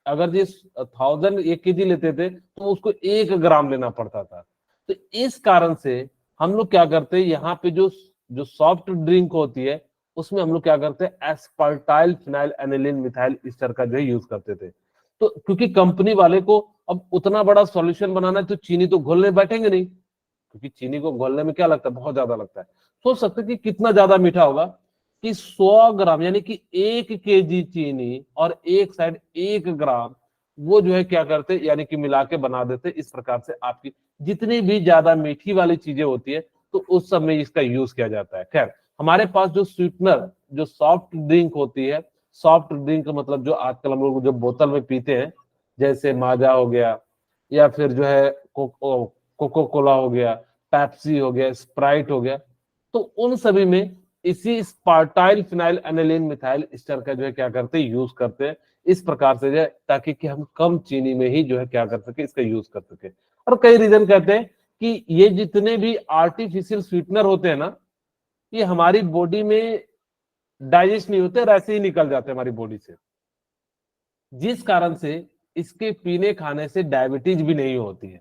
अगर ये 1000 1 केजी लेते थे तो उसको 1 ग्राम लेना पड़ता था। तो इस कारण से हम लोग क्या करते हैं, यहाँ पे जो जो सॉफ्ट ड्रिंक होती है उसमें हम लोग क्या करते हैं, एस्पार्टाइल फिनाइल एनिलीन मिथाइल ईस्टर का जो है यूज करते थे। तो क्योंकि कंपनी वाले को अब उतना बड़ा सॉल्यूशन बनाना है तो चीनी तो घोलने बैठेंगे नहीं, क्योंकि चीनी को घोलने में क्या लगता है, बहुत ज्यादा लगता है। सोच सकते हैं कि कितना ज्यादा मीठा होगा कि 100 ग्राम यानी कि 1 केजी चीनी और एक साइड 1 ग्राम, वो जो है क्या करते, यानी कि मिला के बना देते। इस प्रकार से आपकी जितनी भी ज्यादा मीठी वाली चीजें होती है तो उस सब में इसका यूज किया जाता है। खैर, हमारे पास जो स्वीटनर, जो सॉफ्ट ड्रिंक होती है, सॉफ्ट ड्रिंक मतलब जो आजकल हम लोग जो बोतल में पीते हैं, जैसे माजा हो गया, या फिर जो है कोको कोला हो गया, पेप्सी हो गया, स्प्राइट हो गया, तो उन सभी में इसी स्पार्टाइल फिनाइल एनिलीन मिथाइल ईस्टर का जो है क्या करते हैं, यूज करते हैं। इस प्रकार से जो है, ताकि कि हम कम चीनी में ही जो है क्या कर सके, इसका यूज कर सके। और कई रीजन कहते हैं कि ये जितने भी आर्टिफिशियल स्वीटनर होते हैं ना, ये हमारी बॉडी में डाइजेस्ट नहीं होते और ऐसे ही निकल जाते हैं हमारी बॉडी से, जिस कारण से इसके पीने खाने से डायबिटीज भी नहीं होती है।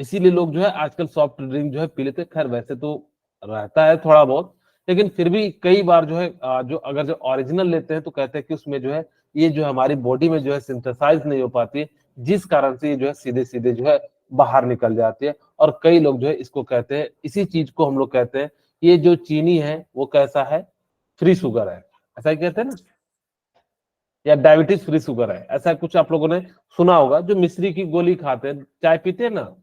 इसीलिए लोग जो है आजकल सॉफ्ट ड्रिंक जो है पी लेते हैं। खैर वैसे तो रहता है थोड़ा बहुत, लेकिन फिर भी कई बार जो है जो अगर जो ओरिजिनल लेते हैं तो कहते हैं कि उसमें जो है ये जो हमारी बॉडी में जो है सिंथेसाइज नहीं हो पाती है, जिस कारण से ये जो है सीधे सीधे जो है बाहर निकल जाती है। और कई लोग जो है इसको कहते हैं, इसी चीज को हम लोग कहते हैं, ये जो चीनी है वो कैसा है, फ्री शुगर है, ऐसा ही कहते हैं ना, या डायबिटीज फ्री शुगर है, ऐसा कुछ आप लोगों ने सुना होगा। जो मिश्री की गोली खाते हैं, चाय पीते हैं ना,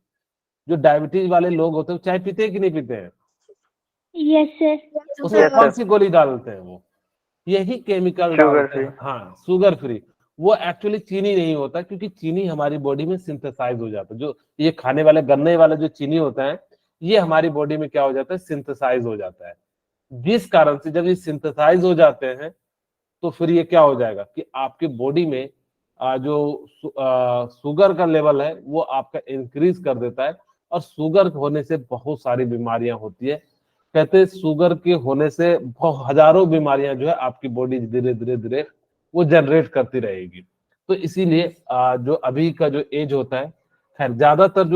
जो डायबिटीज वाले लोग होते हैं चाय पीते हैं कि नहीं पीते हैं, यस सर। उसमें Yes, कौन sir. सी गोली डालते हैं, वो यही केमिकल Sugar डालते हैं। free. हाँ, शुगर फ्री। वो एक्चुअली चीनी नहीं होता, क्योंकि चीनी हमारी बॉडी में सिंथेसाइज हो जाता है। जो ये खाने वाले गन्ने वाला जो चीनी होता है, ये हमारी बॉडी में क्या हो जाता है, सिंथेसाइज हो जाता है। जिस कारण से जब ये सिंथेसाइज हो जाते हैं तो फिर ये क्या हो जाएगा कि आपकी बॉडी में जो शुगर का लेवल है वो आपका इंक्रीज कर देता है, और शुगर होने से बहुत सारी बीमारियां होती है। कहते हैं शुगर के होने से हजारों बीमारियां जो है आपकी बॉडी धीरे धीरे धीरे वो जनरेट करती रहेगी। तो इसीलिए जो अभी का जो एज होता है, खैर ज्यादातर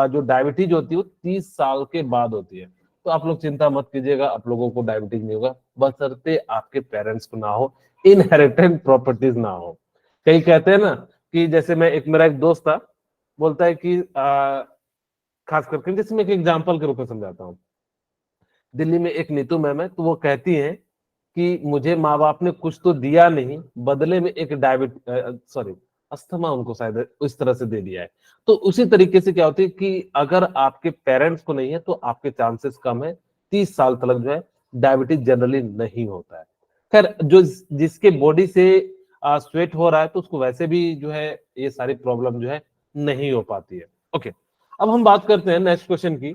जो डायबिटीज होती है वो 30 साल के बाद होती है। तो आप लोग चिंता मत कीजिएगा, आप लोगों को डायबिटीज नहीं होगा, बशर्ते आपके पेरेंट्स को ना हो, इनहेरिटेंट प्रॉपर्टीज ना हो। कई कहते हैं ना कि जैसे मेरा एक दोस्त था, बोलता है कि खास करके, जैसे मैं एक एग्जांपल के रूप में समझाता हूँ। दिल्ली में एक नीतू मैम है, तो वो कहती हैं कि मुझे माँ बाप ने कुछ तो दिया नहीं, बदले में एक अस्थमा उनको शायद उस तरह से दे दिया है। तो उसी तरीके से क्या होती है कि अगर आपके पेरेंट्स को नहीं है तो आपके चांसेस कम है, 30 साल तक जो है डायबिटीज जनरली नहीं होता है। खैर जो जिसके बॉडी से स्वेट हो रहा है तो उसको वैसे भी जो है ये सारी प्रॉब्लम जो है नहीं हो पाती है। ओके, अब हम बात करते हैं नेक्स्ट क्वेश्चन की।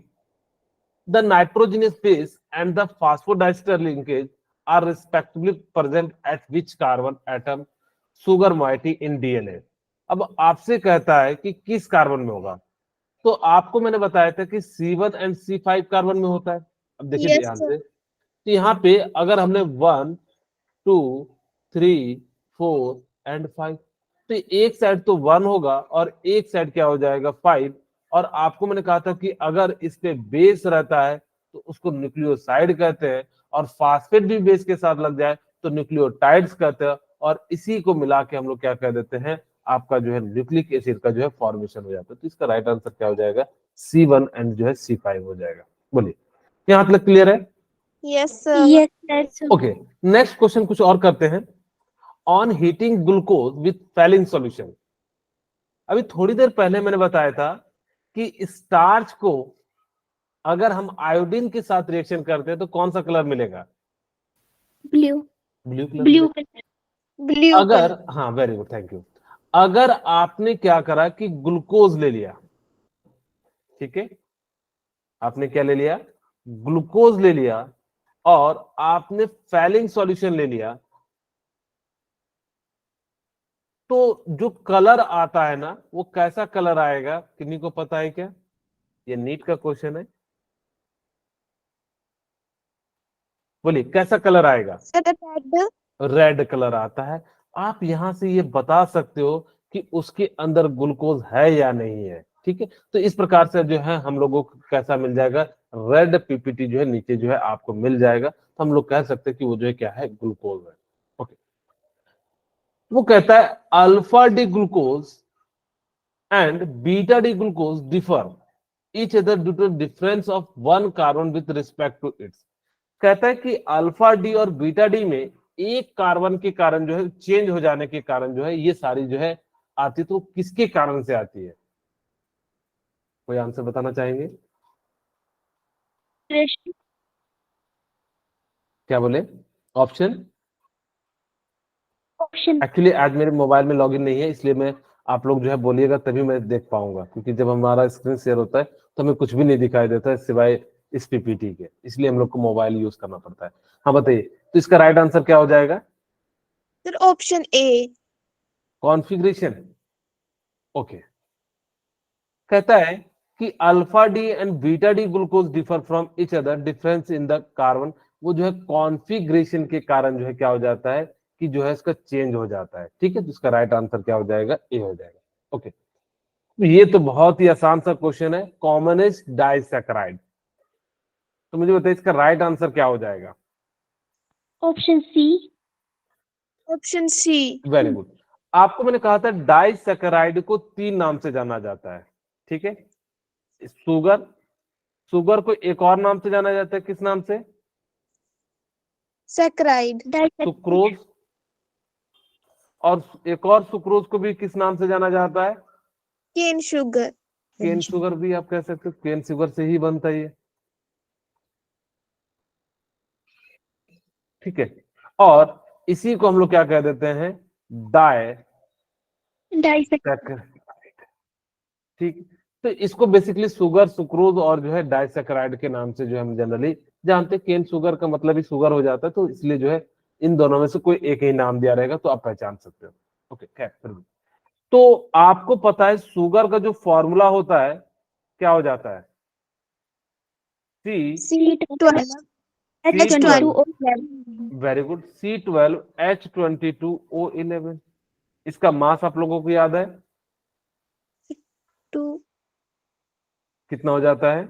The nitrogenous base and the phosphodiester linkage are respectively present at which carbon atom sugar moiety in DNA. अब आपसे कहता है कि किस कार्बन में होगा, तो आपको मैंने बताया था कि C1 एंड C5 कार्बन में होता है। अब देखिए Yes, ध्यान sir. से, तो यहाँ पे अगर हमने 1 2 3 4 एंड 5, तो एक साइड तो 1 होगा और एक साइड क्या हो जाएगा 5। और आपको मैंने कहा था कि अगर इस पे बेस रहता है तो उसको न्यूक्लियोसाइड कहते हैं, और फास्फेट भी बेस के साथ लग जाए तो न्यूक्लियोटाइड्स कहते हैं, और इसी को मिला के हम लोग क्या कह देते हैं, आपका जो है न्यूक्लिक एसिड का जो है फॉर्मेशन हो जाता है। तो इसका राइट आंसर क्या हो जाएगा, C1 एंड जो है C5 हो जाएगा। बोलिए, यहाँ तक क्लियर है? Yes, sir. Yes, that's okay, next question कुछ और करते हैं। On heating glucose with falling solution. अभी थोड़ी देर पहले मैंने बताया था कि स्टार्च को अगर हम आयोडीन के साथ रिएक्शन करते हैं तो कौन सा कलर मिलेगा, blue. ब्लू कलर Blue मिलेगा। Blue अगर color. हाँ, वेरी गुड, थैंक यू। अगर आपने क्या करा कि ग्लूकोज ले लिया, ठीक है, आपने क्या ले लिया, ग्लूकोज ले लिया, और आपने फैलिंग सॉल्यूशन ले लिया, तो जो कलर आता है ना वो कैसा कलर आएगा, किन्हीं को पता है क्या? ये नीट का क्वेश्चन है, बोलिए कैसा कलर आएगा? Sir, red. रेड कलर आता है। आप यहां से ये बता सकते हो कि उसके अंदर ग्लूकोज है या नहीं है, ठीक है। तो इस प्रकार से जो है हम लोगों को कैसा मिल जाएगा, रेड पीपीटी जो है नीचे जो है आपको मिल जाएगा। तो हम लोग कह सकते हैं कि वो जो है क्या है, ग्लूकोज है। ओके, वो कहता है alpha D glucose and beta D glucose differ each other due to difference of one carbon with respect to its। कहता है कि अल्फा डी और बीटा डी में एक कार्बन के कारण जो है चेंज हो जाने के कारण जो है ये सारी जो है आती, तो किसके कारण से आती है? कोई आंसर बताना चाहेंगे? Ratio. क्या बोले? ऑप्शन? Option. एक्चुअली आज मेरे मोबाइल में लॉगिन नहीं है, इसलिए मैं, आप लोग जो है बोलिएगा तभी मैं देख पाऊंगा, क्योंकि जब हमारा स्क्रीन शेयर होता है तो हमें कुछ भी नहीं दिखाई देता है सिवाय इस पीपीटी के, इसलिए हम लोग को मोबाइल यूज करना पड़ता है। हाँ बताइए, तो इसका राइट आंसर क्या हो जाएगा? Sir, option A. Configuration. Okay, कहता है कि alpha D and beta D glucose differ from each other, difference in the carbon, वो जो है कॉन्फ़िगरेशन के कारण जो है क्या हो जाता है कि जो है इसका चेंज हो जाता है, ठीक है। तो इसका राइट आंसर क्या हो जाएगा, ए हो जाएगा। ओके, ये तो बहुत ही आसान सा क्वेश्चन है, कॉमनेस्ट डाइसैकराइड। तो मुझे बताइए इसका राइट आंसर क्या हो जाएगा? Option C. Option C. Very good. आपको मैंने कहा था डाइसैकराइड को 3 नाम से जाना जाता है, ठीक है। शुगर, शुगर को एक और नाम से जाना जाता है, किस नाम से? Saccharide. सुक्रोज, और एक और सुक्रोज को भी किस नाम से जाना जाता है? Cane sugar. केन शुगर भी आप कह सकते हो, केन शुगर से ही बनता है ये, ठीक है। और इसी को हम लोग क्या कह देते हैं, डाई Disaccharide. ठीक। तो इसको बेसिकली शुगर, सुक्रोज और जो है डाइसैकराइड के नाम से जो है हम जनरली जानते हैं। केन शुगर का मतलब ही शुगर हो जाता है, तो इसलिए जो है इन दोनों में से कोई एक ही नाम दिया रहेगा तो आप पहचान सकते हो। ओके, खैर फिर भी। तो आपको पता है शुगर का जो फॉर्मूला होता है क्या हो जाता है, C12. C12, very good, C12H22O11। इसका मास आप लोगों को याद है 2. कितना हो जाता है,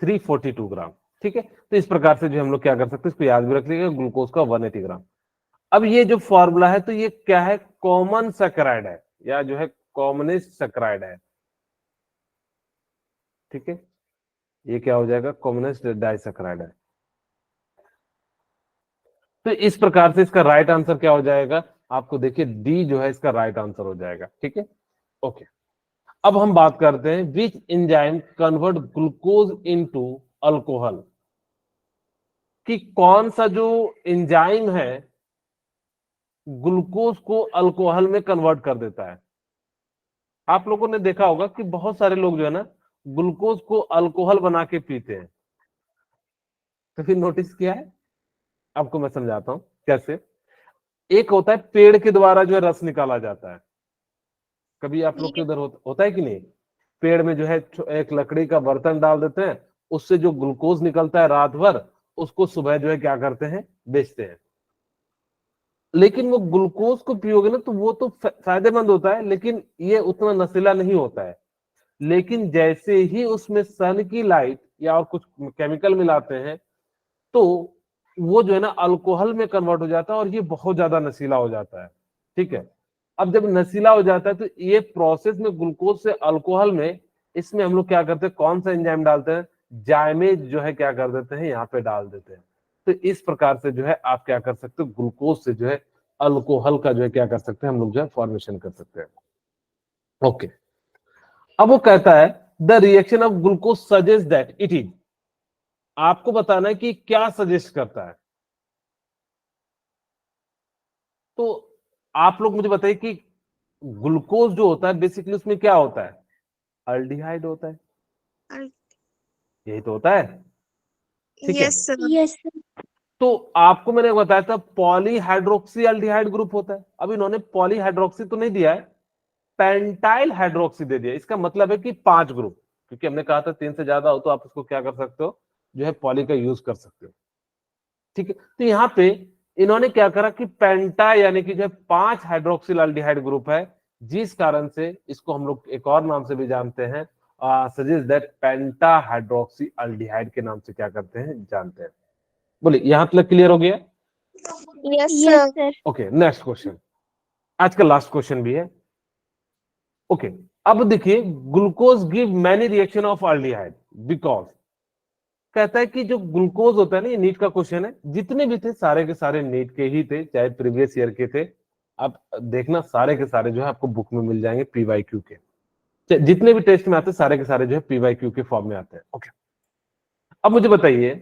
342 ग्राम, ठीक है। तो इस प्रकार से जो हम लोग क्या कर सकते हैं, इसको याद भी रख लीजिएगा, ग्लूकोज का 180 ग्राम। अब ये जो फॉर्मूला है तो ये क्या है, कॉमन सैकराइड है या जो है कॉमनेस्ट सैकराइड है, ठीक है। ये क्या हो जाएगा, कॉमनेस्ट डाइसैकराइड है। तो इस प्रकार से इसका राइट आंसर क्या हो जाएगा, आपको देखिए डी जो है इसका राइट आंसर हो जाएगा। ठीक है, ओके। अब हम बात करते हैं which enzyme convert glucose into alcohol, कि कौन सा जो एंजाइम है ग्लूकोज को अल्कोहल में कन्वर्ट कर देता है। आप लोगों ने देखा होगा कि बहुत सारे लोग जो है ना ग्लूकोज को अल्कोहल बना के पीते हैं। तो फिर नोटिस किया है, आपको मैं समझाता हूं कैसे। एक होता है पेड़ के द्वारा जो है रस निकाला जाता है, कभी आप लोग के उधर होता है कि नहीं? पेड़ में जो है एक लकड़ी का बर्तन डाल देते हैं, उससे जो ग्लूकोज निकलता है रात भर, उसको सुबह जो है क्या करते हैं, बेचते हैं। लेकिन वो ग्लूकोज को पियोगे ना तो वो तो फायदेमंद होता है, लेकिन ये उतना नशीला नहीं होता है। लेकिन जैसे ही उसमें सन की लाइट या और कुछ केमिकल मिलाते हैं तो वो जो है ना अल्कोहल में कन्वर्ट हो जाता है और ये बहुत ज्यादा नशीला हो जाता है। ठीक है, अब जब नशीला हो जाता है तो ये प्रोसेस में ग्लूकोज से अल्कोहल में, इसमें हम लोग क्या करते हैं, कौन सा एंजाइम डालते हैं, जाइमेज जो है क्या कर देते हैं, यहाँ पे डाल देते हैं। तो इस प्रकार से जो है आप क्या कर सकते हो, ग्लूकोज से जो है अल्कोहल का जो है क्या कर सकते हैं, हम लोग जो है फॉर्मेशन कर सकते हैं। ओके, अब वो कहता है the reaction of glucose suggest that it is, आपको बताना है कि क्या सजेस्ट करता है। तो आप लोग मुझे बताइए कि ग्लूकोज जो होता है बेसिकली उसमें क्या होता है, अल्डिहाइड होता है, यही तो होता है। ठीक है, यस सर। यस तो आपको मैंने बताया था पॉलीहाइड्रोक्सी अल्डिहाइड ग्रुप होता है। अब इन्होंने पॉलीहाइड्रोक्सी तो नहीं दिया है, पेंटाइल हाइड्रोक्सी दे दिया। इसका मतलब है कि 5 ग्रुप, क्योंकि हमने कहा था 3 से ज्यादा हो तो आप उसको क्या कर सकते हो, जो है पॉली का यूज कर सकते हो। ठीक है, तो यहाँ पे इन्होंने क्या करा कि पेंटा यानी कि जो 5 हाइड्रोक्सिल अल्डिहाइड ग्रुप है, जिस कारण से इसको हम लोग एक और नाम से भी जानते हैं, suggest that penta hydroxy aldehyde के नाम से क्या करते हैं, जानते हैं। बोलिए, यहां तक क्लियर हो गया? Yes yes sir. Sir. Okay, next question, आज का लास्ट क्वेश्चन भी है। ओके, अब देखिए glucose give many reaction of aldehyde because, कहता है कि जो ग्लूकोज होता है ना, ये नीट का क्वेश्चन है, जितने भी थे सारे के सारे नीट के ही थे, चाहे प्रीवियस ईयर के थे। आप देखना सारे के सारे जो है आपको बुक में मिल जाएंगे पीवाईक्यू के, जितने भी टेस्ट में आते हैं सारे के सारे जो है पीवाईक्यू के फॉर्म में आते हैं। ओके, अब मुझे बताइए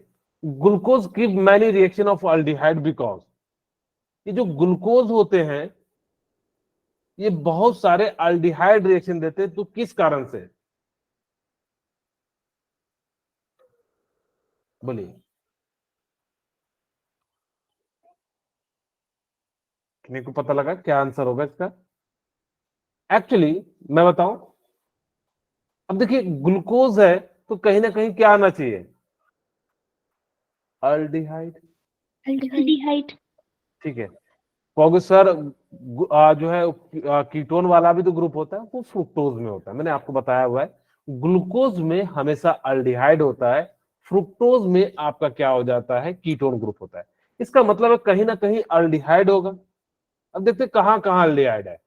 glucose give many reaction of aldehyde because, ये जो ग्लूकोज होते हैं ये बहुत सारे अल्डिहाइड रिएक्शन देते हैं, तो किस कारण से, बोलिए। कितने को पता लगा क्या आंसर होगा इसका? एक्चुअली मैं बताऊं, अब देखिए ग्लूकोज है तो कहीं ना कहीं क्या आना चाहिए, अल्डिहाइड। अल्डिहाइड। ठीक है, कहोगे सर जो है कीटोन वाला भी तो ग्रुप होता है, वो फ्रुक्टोज में होता है। मैंने आपको बताया हुआ है ग्लूकोज में हमेशा अल्डिहाइड होता है, फ्रुक्टोज में आपका क्या हो जाता है, कीटोन ग्रुप होता है। इसका मतलब है कहीं ना कहीं अल्डिहाइड होगा। अब देखते हैं कहाँ कहाँ अल्डिहाइड है।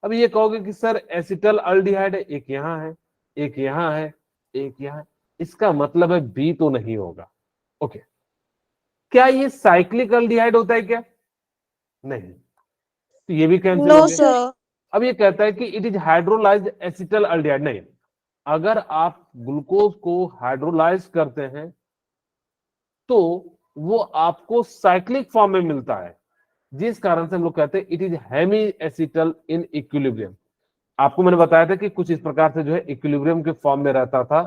अब ये कहोगे कि सर एसिटल अल्डिहाइड है, एक यहाँ है, एक यहाँ है, एक यहाँ है, इसका मतलब है बी तो नहीं होगा। ओके, क्या ये साइक्लिक अल्डिहाइड होता है क्या? नहीं, तो ये भी कैंसिल हो नो गया। सर। अब ये कहता है कि it is hydrolysed acetal aldehyde, नहीं, अगर आप ग्लूकोज को हाइड्रोलाइज करते हैं तो वो आपको साइक्लिक फॉर्म में मिलता है, जिस कारण से हम लोग कहते हैं it is hemi acetal in equilibrium. आपको मैंने बताया था कि कुछ इस प्रकार से जो है इक्विलिब्रियम के फॉर्म में रहता था,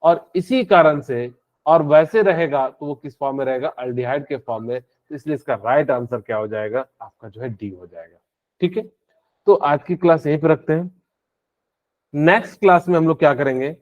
और इसी कारण से, और वैसे रहेगा तो वो किस फॉर्म में रहेगा, अल्डिहाइड के फॉर्म में। तो इसलिए इसका राइट आंसर क्या हो जाएगा, आपका जो है डी हो जाएगा। ठीक है, तो आज की क्लास यहीं पे रखते हैं। नेक्स्ट क्लास में हम लोग क्या करेंगे,